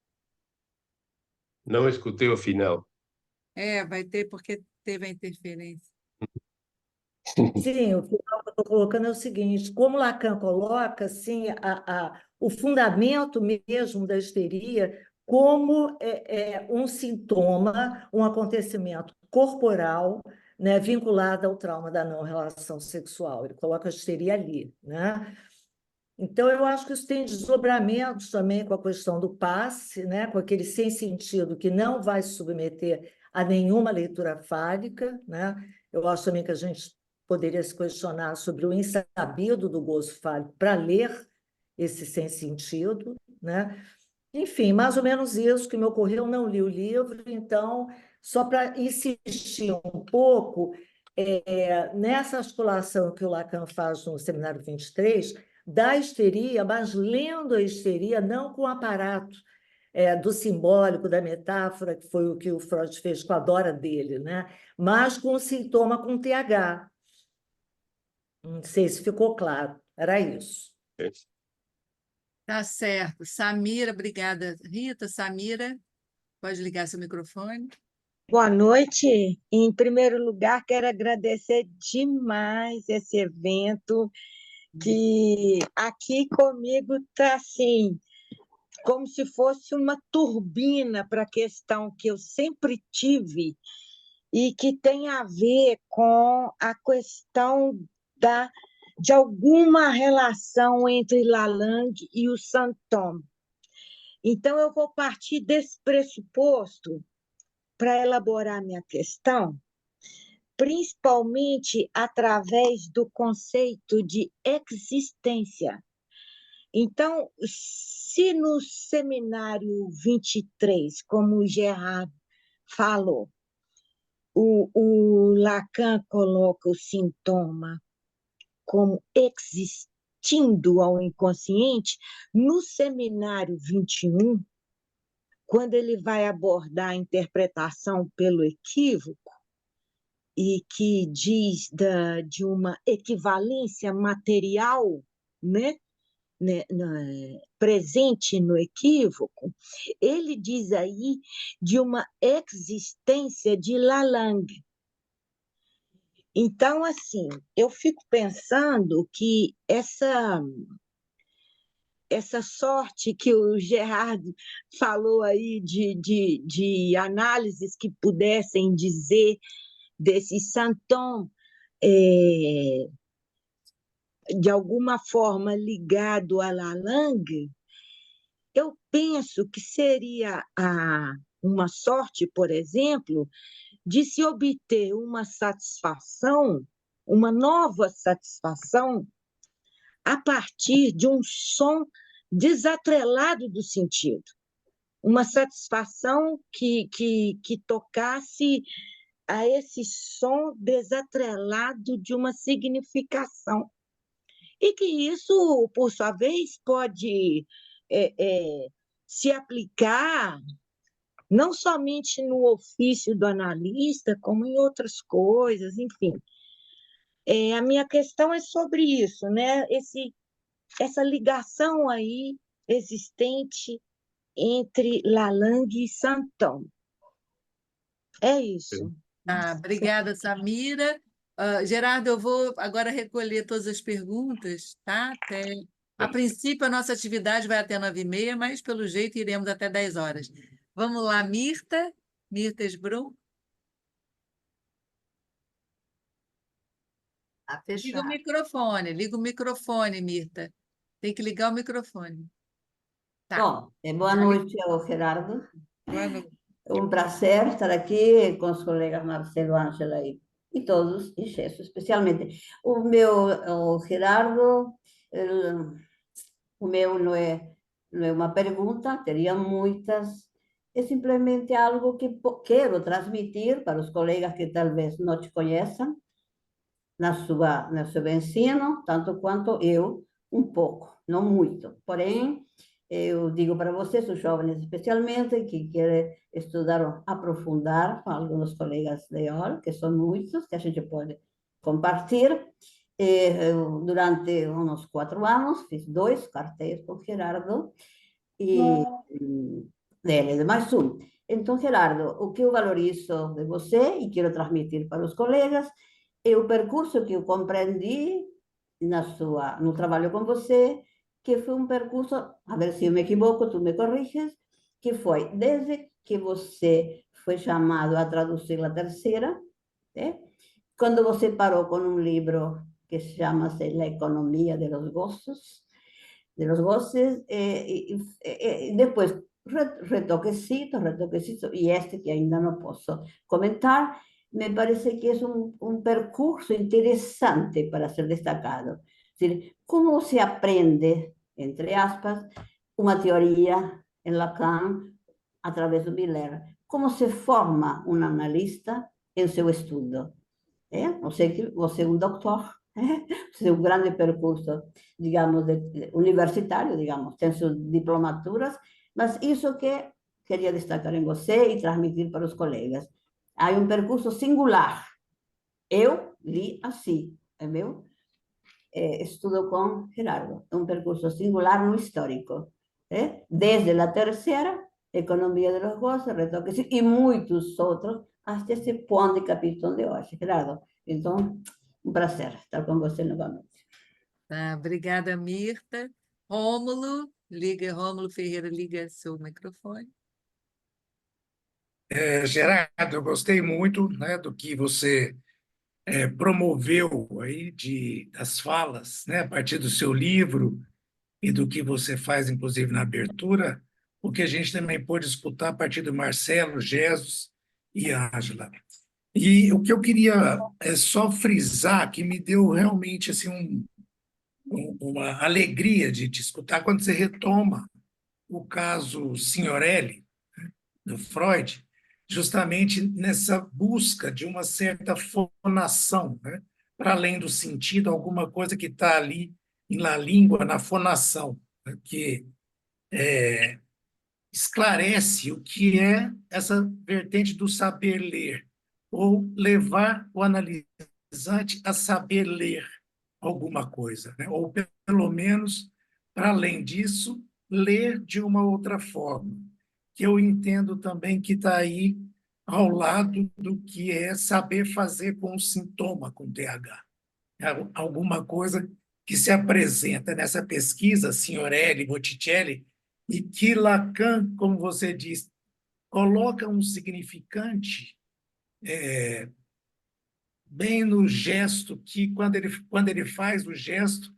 Não escutei o final. Vai ter, porque teve a interferência. Sim, o que eu estou colocando é o seguinte: como Lacan coloca assim, o fundamento mesmo da histeria como um sintoma, um acontecimento corporal, né, vinculado ao trauma da não relação sexual. Ele coloca a histeria ali, né? Então, eu acho que isso tem desdobramentos também com a questão do passe, né? Com aquele sem sentido que não vai se submeter a nenhuma leitura fálica, né? Eu acho também que a gente poderia se questionar sobre o insabido do gozo fálico para ler esse sem sentido, né? Enfim, mais ou menos isso que me ocorreu. Eu não li o livro, então, só para insistir um pouco, nessa articulação que o Lacan faz no Seminário 23, da histeria, mas lendo a histeria não com o aparato do simbólico, da metáfora, que foi o que o Freud fez com a Dora dele, né? Mas com o sintoma com TH. Não sei se ficou claro, era isso. Tá certo. Samira, obrigada. Rita, Samira, pode ligar seu microfone. Boa noite. Em primeiro lugar, quero agradecer demais esse evento, que aqui comigo está assim, como se fosse uma turbina para a questão que eu sempre tive e que tem a ver com a questão de alguma relação entre Lalande e o Saint-Thomas. Então, eu vou partir desse pressuposto para elaborar minha questão, principalmente através do conceito de existência. Então, se no seminário 23, como o Gerard falou, o Lacan coloca o sintoma como existindo ao inconsciente, no seminário 21, quando ele vai abordar a interpretação pelo equívoco, e que diz de uma equivalência material, né, né, presente no equívoco, ele diz aí de uma existência de Lalande. Então, assim, eu fico pensando que essa sorte que o Gerardo falou aí de análises que pudessem dizer desse Santon, de alguma forma ligado a Lalande, eu penso que seria uma sorte, por exemplo, de se obter uma satisfação, uma nova satisfação, a partir de um som desatrelado do sentido. Uma satisfação que tocasse a esse som desatrelado de uma significação. E que isso, por sua vez, pode se aplicar não somente no ofício do analista, como em outras coisas, enfim. A minha questão é sobre isso, né? Essa ligação aí existente entre Lalande e Santon. É isso. Obrigada, Samira. Gerardo, eu vou agora recolher todas as perguntas, tá? A princípio, a nossa atividade vai até 9h30, mas, pelo jeito, iremos até 10 horas. Vamos lá, Mirta Esbrum. Liga o microfone, Mirta. Tem que ligar o microfone. Tá. Bom, boa noite ao Gerardo. Boa noite. É um prazer estar aqui com os colegas Marcelo, Ângela e todos, e Gesso, especialmente. O Gerardo, o meu não é uma pergunta, teria muitas, é simplesmente algo que quero transmitir para os colegas que talvez não te conheçam, no seu ensino, tanto quanto eu, um pouco, não muito. Porém, eu digo para vocês, os jovens especialmente, que querem estudar, aprofundar com alguns colegas de aula, que são muitos, que a gente pode compartilhar. Durante uns 4 anos, fiz 2 cartéis com Gerardo, e dele, mais um. Então, Gerardo, o que eu valorizo de você e quero transmitir para os colegas é o percurso que eu compreendi no trabalho com você, que foi um percurso, a ver se eu me equivoco, tu me corriges, que foi desde que você foi chamado a traduzir a terceira, quando você parou com um livro que se chama La Economia de los Gozos, e depois retoquecitos, e este que ainda não posso comentar, me parece que é um percurso interessante para ser destacado. Decir, como se aprende, entre aspas, uma teoria em Lacan através do Miller? Como se forma um analista em seu estudo? Não sei que você é um doutor, você é um grande percurso, digamos, universitário, digamos, tem suas diplomaturas, mas isso que queria destacar em você e transmitir para os colegas. Há um percurso singular. Eu li assim, é meu estudo com Gerardo. É um percurso singular no histórico. Desde a terceira, Economia de los Gozos, Retoques, e muitos outros, até esse ponto de capítulo de hoje, Gerardo. Então, um prazer estar com você novamente. Obrigada, Mirta. Rômulo Ferreira, liga seu microfone. Gerardo, eu gostei muito, né, do que você promoveu aí das falas, né, a partir do seu livro e do que você faz, inclusive, na abertura, o que a gente também pôde escutar a partir do Marcelo, Jesus e Ângela. E o que eu queria só frisar, que me deu realmente assim, uma alegria de te escutar, quando você retoma o caso Signorelli, né, do Freud, justamente nessa busca de uma certa fonação, né, para além do sentido, alguma coisa que está ali na língua, na fonação, né, que esclarece o que é essa vertente do saber ler, ou levar o analisante a saber ler alguma coisa, né? Ou pelo menos para além disso, ler de uma outra forma, que eu entendo também que está aí ao lado do que é saber fazer com o sintoma, com TH. É alguma coisa que se apresenta nessa pesquisa, Signorelli, Botticelli, e que Lacan, como você diz, coloca um significante bem no gesto, que quando ele faz o gesto,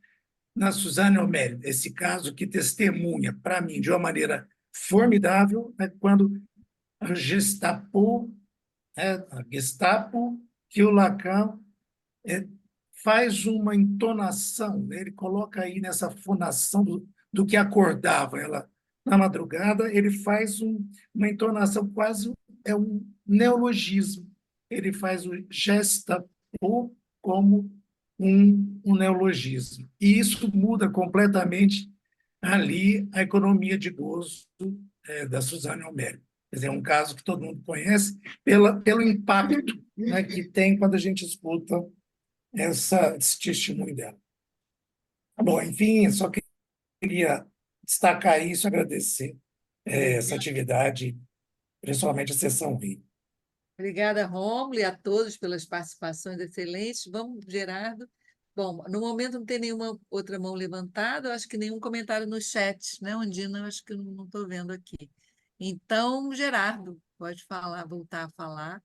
na Suzanne O'Malley, esse caso que testemunha, para mim, de uma maneira formidável, né, quando a Gestapo, que o Lacan faz uma entonação, né, ele coloca aí nessa fonação do que acordava ela na madrugada, ele faz uma entonação quase, é um neologismo. Ele faz o Gestapo como um neologismo. E isso muda completamente ali a economia de gozo da Suzanne O'Malley. Quer dizer, é um caso que todo mundo conhece pelo impacto, né, que tem quando a gente escuta esse testemunho dela. Bom, enfim, só queria destacar isso, agradecer essa atividade, principalmente a Sessão Rio. Obrigada, Rômulo, e a todos pelas participações excelentes. Vamos, Gerardo. Bom, no momento não tem nenhuma outra mão levantada, eu acho que nenhum comentário no chat, né, Ondina? Eu acho que eu não estou vendo aqui. Então, Gerardo, pode falar, voltar a falar.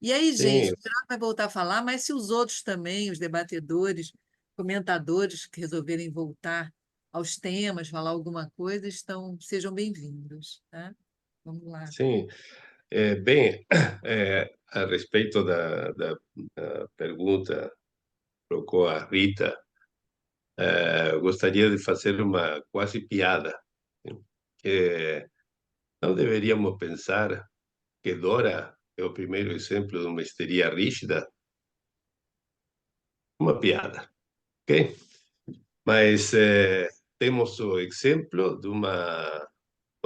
E aí, gente, Sim, o Gerardo vai voltar a falar, mas se os outros também, os debatedores, comentadores que resolverem voltar aos temas, falar alguma coisa, sejam bem-vindos, tá? Vamos lá. sim. Bem, a respeito da pergunta que colocou a Rita, gostaria de fazer uma quase piada, que não deveríamos pensar que Dora é o primeiro exemplo de uma histeria rígida? Uma piada, ok? Mas temos o exemplo de uma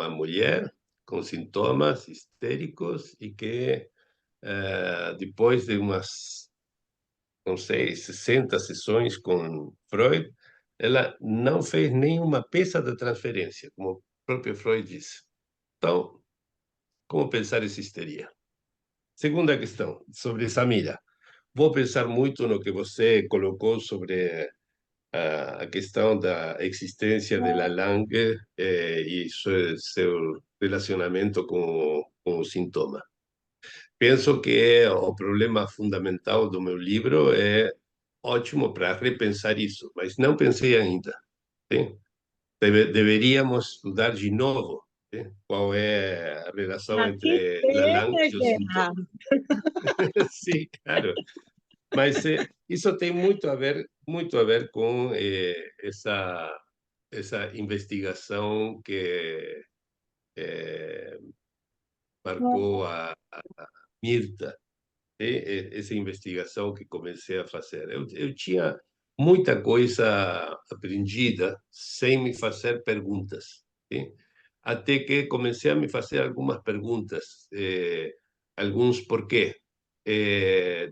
mulher com sintomas histéricos e que, depois de umas, não sei, 60 sessões com Freud, ela não fez nenhuma peça de transferência, como o próprio Freud disse. Então, como pensar essa histeria? Segunda questão, sobre Samira. Vou pensar muito no que você colocou sobre a questão da existência de Lalangue e seu relacionamento com o sintoma. Penso que o problema fundamental do meu livro é ótimo para repensar isso, mas não pensei ainda. Sim? Deveríamos estudar de novo, sim? Qual é a relação Ah, que entre Lalangue pena, e o sintoma. Gerardo. Sim, claro. Mas isso tem muito a ver com essa investigação que marcou a Mirta, essa investigação que comecei a fazer. Eu tinha muita coisa aprendida sem me fazer perguntas, sim? Até que comecei a me fazer algumas perguntas, alguns porquê.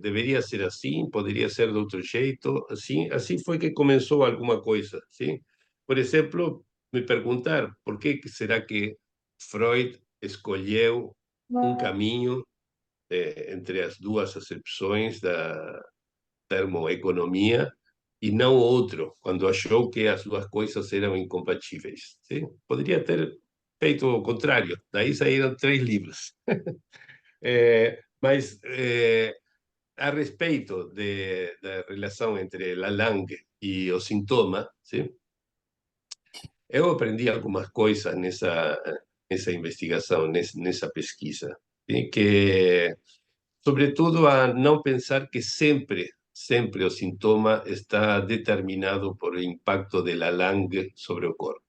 Deveria ser assim, poderia ser de outro jeito, assim foi que começou alguma coisa, sim? Por exemplo, me perguntar por que será que Freud escolheu um caminho entre as duas acepções da termoeconomia e não outro, quando achou que as duas coisas eram incompatíveis, sim? Poderia ter feito o contrário, daí saíram 3 livros. Mas a respeito da relação entre Lalangue e o sintoma, sim? Eu aprendi algumas coisas nessa investigação, nessa pesquisa, sim? Que, sobretudo, a não pensar que sempre o sintoma está determinado por o impacto de Lalangue sobre o corpo.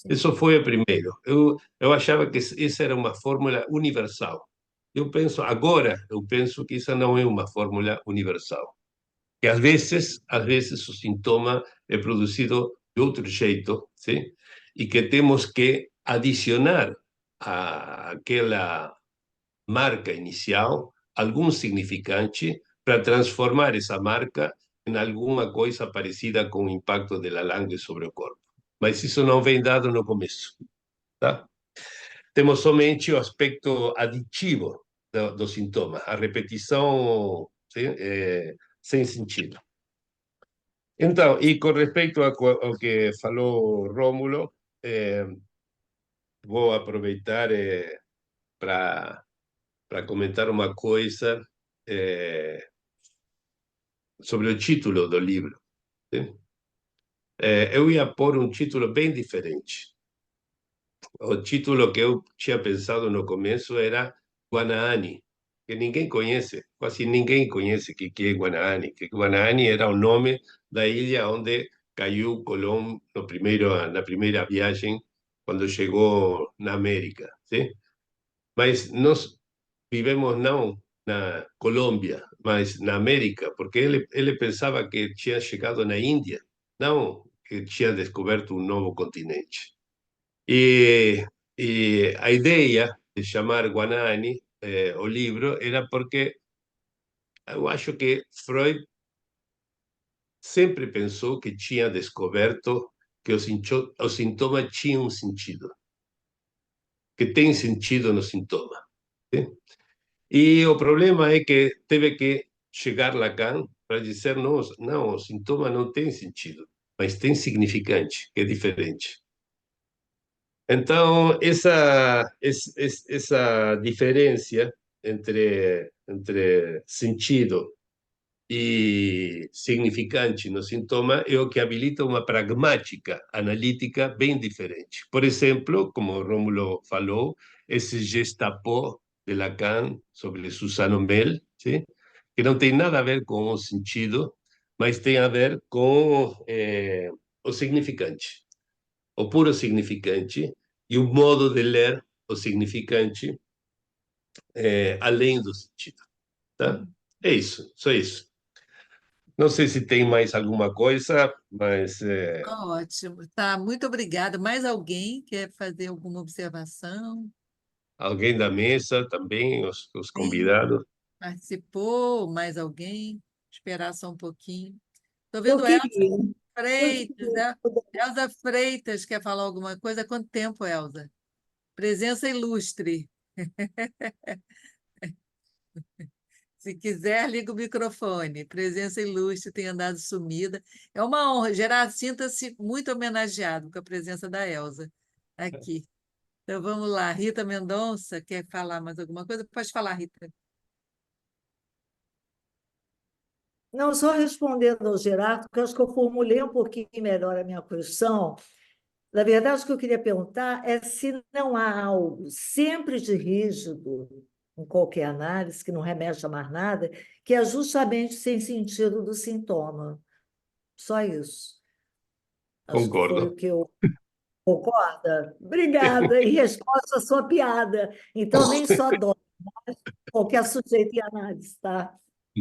Isso foi o primeiro. Eu achava que essa era uma fórmula universal. Eu penso que essa não é uma fórmula universal. Que às vezes o sintoma é produzido de outro jeito, sim? E que temos que adicionar àquela marca inicial algum significante para transformar essa marca em alguma coisa parecida com o impacto de Lalangue sobre o corpo. mas isso não vem dado no começo, tá? Temos somente o aspecto aditivo do sintoma, a repetição sem sentido. Então, e com respeito ao que falou Rômulo, vou aproveitar para comentar uma coisa sobre o título do livro. Sim? Eu ia pôr um título bem diferente. O título que eu tinha pensado no começo era Guanaani, que ninguém conhece, quase ninguém conhece o que é Guanaani, que Guanaani era o nome da ilha onde caiu Colón na primeira viagem, quando chegou na América. Sim? Mas nós vivemos não na Colômbia, mas na América, porque ele pensava que tinha chegado na Índia, não que tinha descoberto um novo continente. E a ideia de chamar Guanaani o livro era porque eu acho que Freud sempre pensou que tinha descoberto que o sintoma tinha um sentido, que tem sentido no sintoma. Sim? E o problema é que teve que chegar Lacan para dizer, não, o sintoma não tem sentido, mas tem significante, que é diferente. Então, essa diferença entre sentido e significante no sintoma é o que habilita uma pragmática analítica bem diferente. Por exemplo, como o Rômulo falou, esse gestapo de Lacan sobre Susano Mel, ¿sí? Que não tem nada a ver com o sentido, mas tem a ver com o significante, o puro significante, e o modo de ler o significante além do sentido. Tá? É isso, só isso. Não sei se tem mais alguma coisa, mas Ótimo, tá, muito obrigada. Mais alguém quer fazer alguma observação? alguém da mesa também, os Sim, convidados. participou? Mais alguém? Esperar só um pouquinho. Estou Eu vendo Elza queria. Eu Freitas. queria. Elza Freitas quer falar alguma coisa? Há quanto tempo, Elza? Presença ilustre. Se quiser, liga o microfone. Presença ilustre, tem andado sumida. É uma honra. Gerardo, sinta-se muito homenageado com a presença da Elza aqui. Então, vamos lá. Rita Mendonça, quer falar mais alguma coisa? Pode falar, Rita. Não, só respondendo ao Gerardo, porque eu acho que eu formulei um pouquinho melhor a minha questão. Na verdade, o que eu queria perguntar é se não há algo sempre de rígido em qualquer análise, que não remete a mais nada, que é justamente sem sentido do sintoma. Só isso. Acho que foi Concordo. o que eu... Concorda? Obrigada. Em resposta à sua piada. Então, nem só dó, mas qualquer sujeito em análise, tá?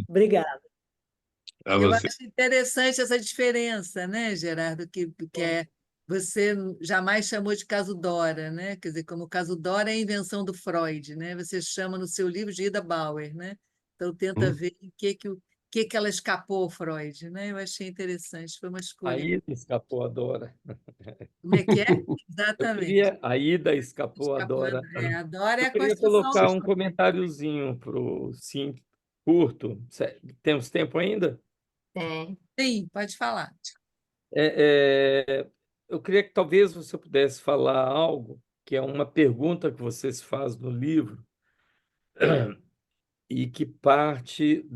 Obrigada. A Eu você. acho interessante essa diferença, né, Gerardo, você jamais chamou de caso Dora, né? Quer dizer, como o caso Dora é a invenção do Freud, né? Você chama no seu livro de Ida Bauer, né? Então tenta ver em que ela escapou ao Freud, né? Eu achei interessante, foi uma A escolha. Ida escapou a Dora. Como é que é? Eu Exatamente. a Ida escapou a Escapou Dora. a Dora é Eu a queria construção. colocar um comentáriozinho para o Sim curto. Temos tempo ainda? Tem. Sim, pode falar. Eu queria que talvez você pudesse falar algo, que é uma pergunta que você se faz no livro, e que parte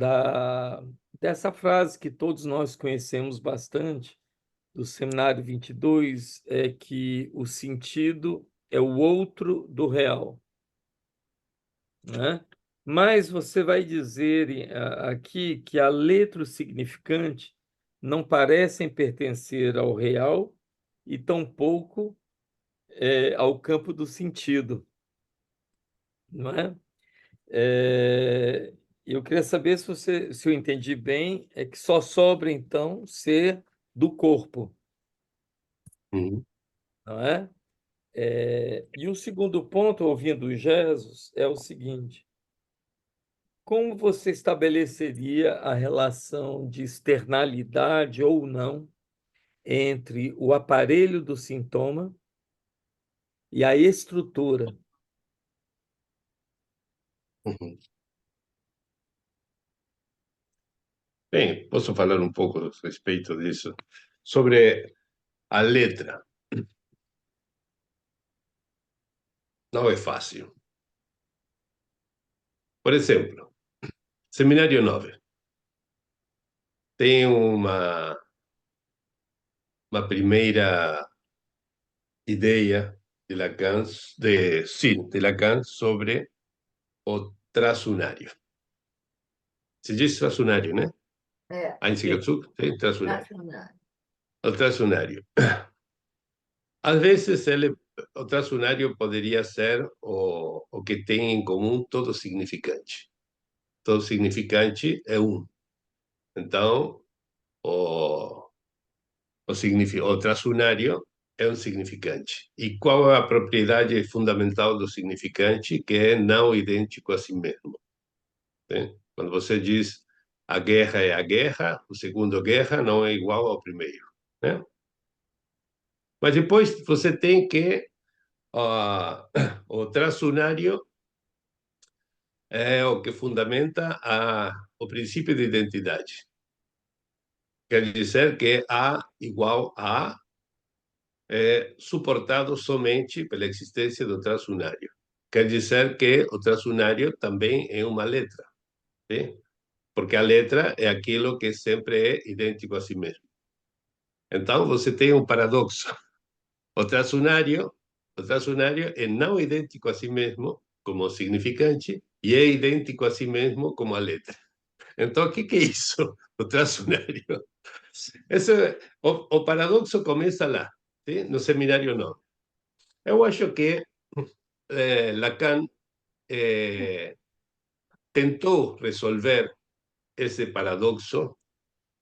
dessa frase que todos nós conhecemos bastante, do Seminário 22, é que o sentido é o outro do real, né? Mas você vai dizer aqui que a letra e o significante não parecem pertencer ao real e tampouco ao campo do sentido, não é? Eu queria saber se eu entendi bem, é que só sobra, então, ser do corpo, Uhum. não é? E o segundo ponto, ouvindo Jesus, é o seguinte: como você estabeleceria a relação de externalidade ou não entre o aparelho do sintoma e a estrutura. Uhum. Bem, posso falar um pouco a respeito disso? Sobre a letra. Não é fácil. Por exemplo, Seminário 9 tem uma primeira ideia de Lacan, de Lacan sobre o traçunário. Se diz traçunário, né? É, Einzigardzug, sim, traçunário. nacional. O traçunário. Às vezes, o traçunário poderia ser o que tem em comum todo significante. Todo significante é um. Então, o traçunário é um significante. E qual é a propriedade fundamental do significante? Que é não idêntico a si mesmo. Né? Quando você diz a guerra é a guerra, o segundo guerra não é igual ao primeiro. Né? Mas depois você tem que o traçunário é o que fundamenta o princípio de identidade. Quer dizer que A igual a A é suportado somente pela existência do traçunário. Quer dizer que o traçunário também é uma letra, sim? Porque a letra é aquilo que sempre é idêntico a si mesmo. Então, você tem um paradoxo. O traçunário é não idêntico a si mesmo como significante e é idêntico a si mesmo como a letra. Então, o que é isso? O traçunário. O paradoxo começa lá, sim? No Seminário 9. Eu acho que Lacan tentou resolver esse paradoxo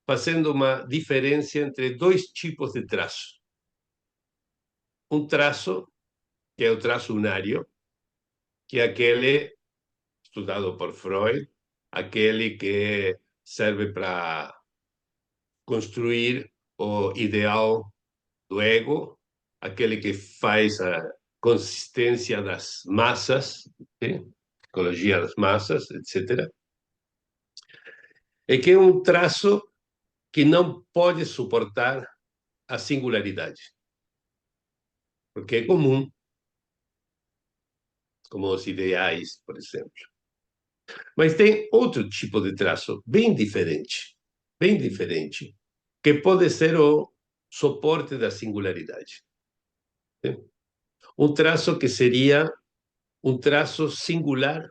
fazendo uma diferença entre dois tipos de traço. Um traço, que é o traçunário, que é aquele estudado por Freud, aquele que serve para construir o ideal do ego, aquele que faz a consistência das massas, sim? Psicologia das massas, etc. É que é um traço que não pode suportar a singularidade, porque é comum, como os ideais, por exemplo. Mas tem outro tipo de traço bem diferente, que pode ser o suporte da singularidade. Um traço que seria um traço singular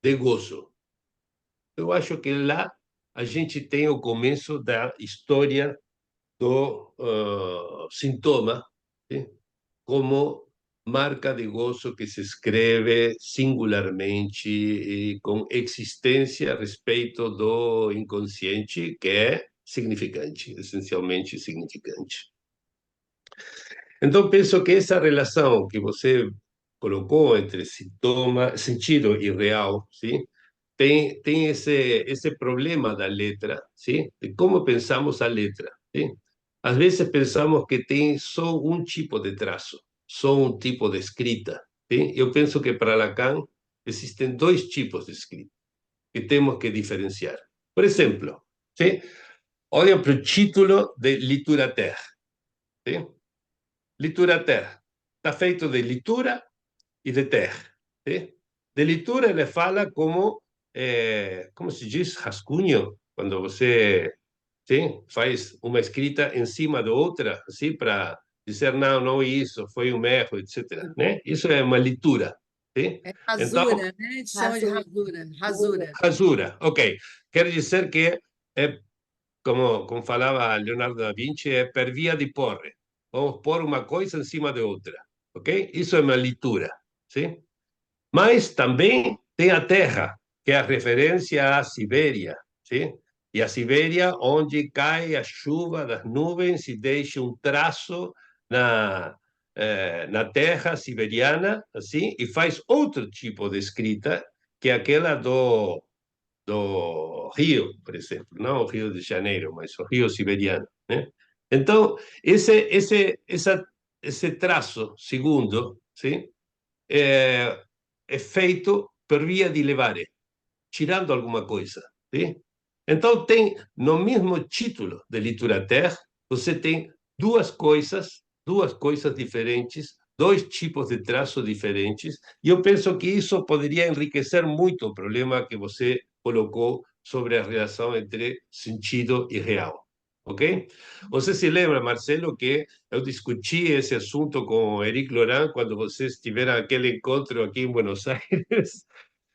de gozo. Eu acho que lá a gente tem o começo da história do sintoma, sim? Como marca de gozo que se escreve singularmente e com existência a respeito do inconsciente, que é significante, essencialmente significante. Então, penso que essa relação que você colocou entre sintoma, sentido e real, sim? Tem esse problema da letra, sim? De como pensamos a letra, sim? Às vezes pensamos que tem só um tipo de traço, só um tipo de escrita, sim? Eu penso que para Lacan existem dois tipos de escrita que temos que diferenciar. Por exemplo, sim? Olha para o título de Literatura, sim? Literatura está feito de litura e de terra. Sim? De litura ele fala como se diz, rascunho, quando você, sim, faz uma escrita em cima da outra, assim, para dizer, não isso, foi um erro, etc. Né? Isso é uma leitura. Sim? É Então, rasura, né? A gente chama de rasura. rasura, ok. Quer dizer que, como falava Leonardo da Vinci, é per via di porre. Vamos pôr uma coisa em cima de outra. Ok? Isso é uma leitura. Sim? Mas também tem a terra, que é a referência à Sibéria, sim? E a Sibéria, onde cai a chuva das nuvens e deixa um traço na terra siberiana, assim, e faz outro tipo de escrita, que é aquela do Rio, por exemplo, não o Rio de Janeiro, mas o Rio siberiano, né? Então, esse traço segundo, sim, é feito por via de levare, tirando alguma coisa. Sim? Então, tem no mesmo título de Literature, você tem duas coisas diferentes, dois tipos de traço diferentes, e eu penso que isso poderia enriquecer muito o problema que você colocou sobre a relação entre sentido e real. Ok? Você se lembra, Marcelo, que eu discuti esse assunto com o Eric Laurent quando vocês tiveram aquele encontro aqui em Buenos Aires?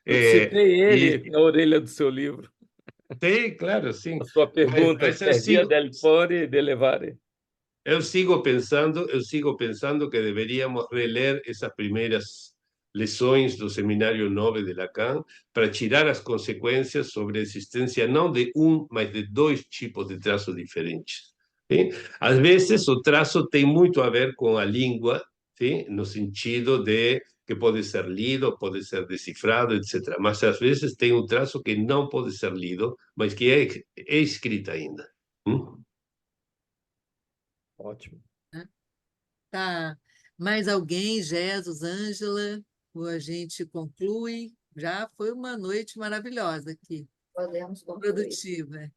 Eu citei ele E na orelha do seu livro. tem, claro, sim. A sua pergunta, Mas eu per via sigo, del fore e de levare. eu sigo pensando que deveríamos reler essas primeiras lições do Seminário 9 de Lacan para tirar as consequências sobre a existência não de mas de dois tipos de traços diferentes. Sim? Às vezes, o traço tem muito a ver com a língua, sim? No sentido de que pode ser lido, pode ser decifrado, etc. Mas às vezes tem um traço que não pode ser lido, mas que é escrito ainda. Ótimo. Tá. Mais alguém, Jesus, Ângela? Ou a gente conclui? Já foi uma noite maravilhosa aqui, Podemos concluir. produtiva.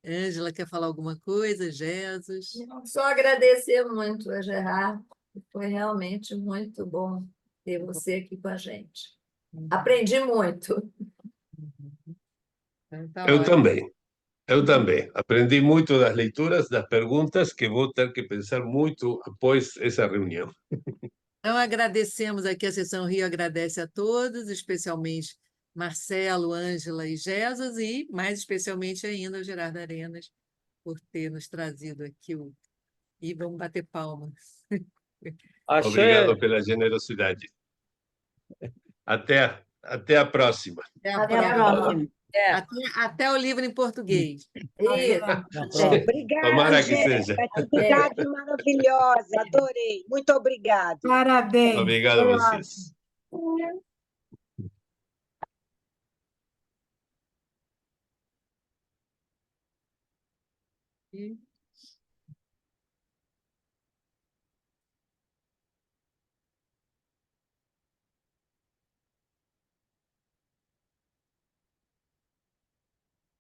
Ângela, quer falar alguma coisa? Jesus? Só agradecer muito a Gerardo, foi realmente muito bom ter você aqui com a gente. Aprendi muito. Então, tá Eu ótimo. também. Eu também. Aprendi muito das leituras, das perguntas, que vou ter que pensar muito após essa reunião. Então, agradecemos aqui, a Seção Rio agradece a todos, especialmente Marcelo, Ângela e Jesus, e mais especialmente ainda o Gerardo Arenas, por ter nos trazido aqui o... E vamos bater palmas. Obrigado Axé. pela generosidade. Até a próxima. Até Até a próxima. próxima. Até o livro em português. Isso. Na próxima. Obrigada, Tomara que Angélica. seja. Atividade maravilhosa. Adorei. Muito obrigada. Parabéns. Obrigado a Foi vocês. E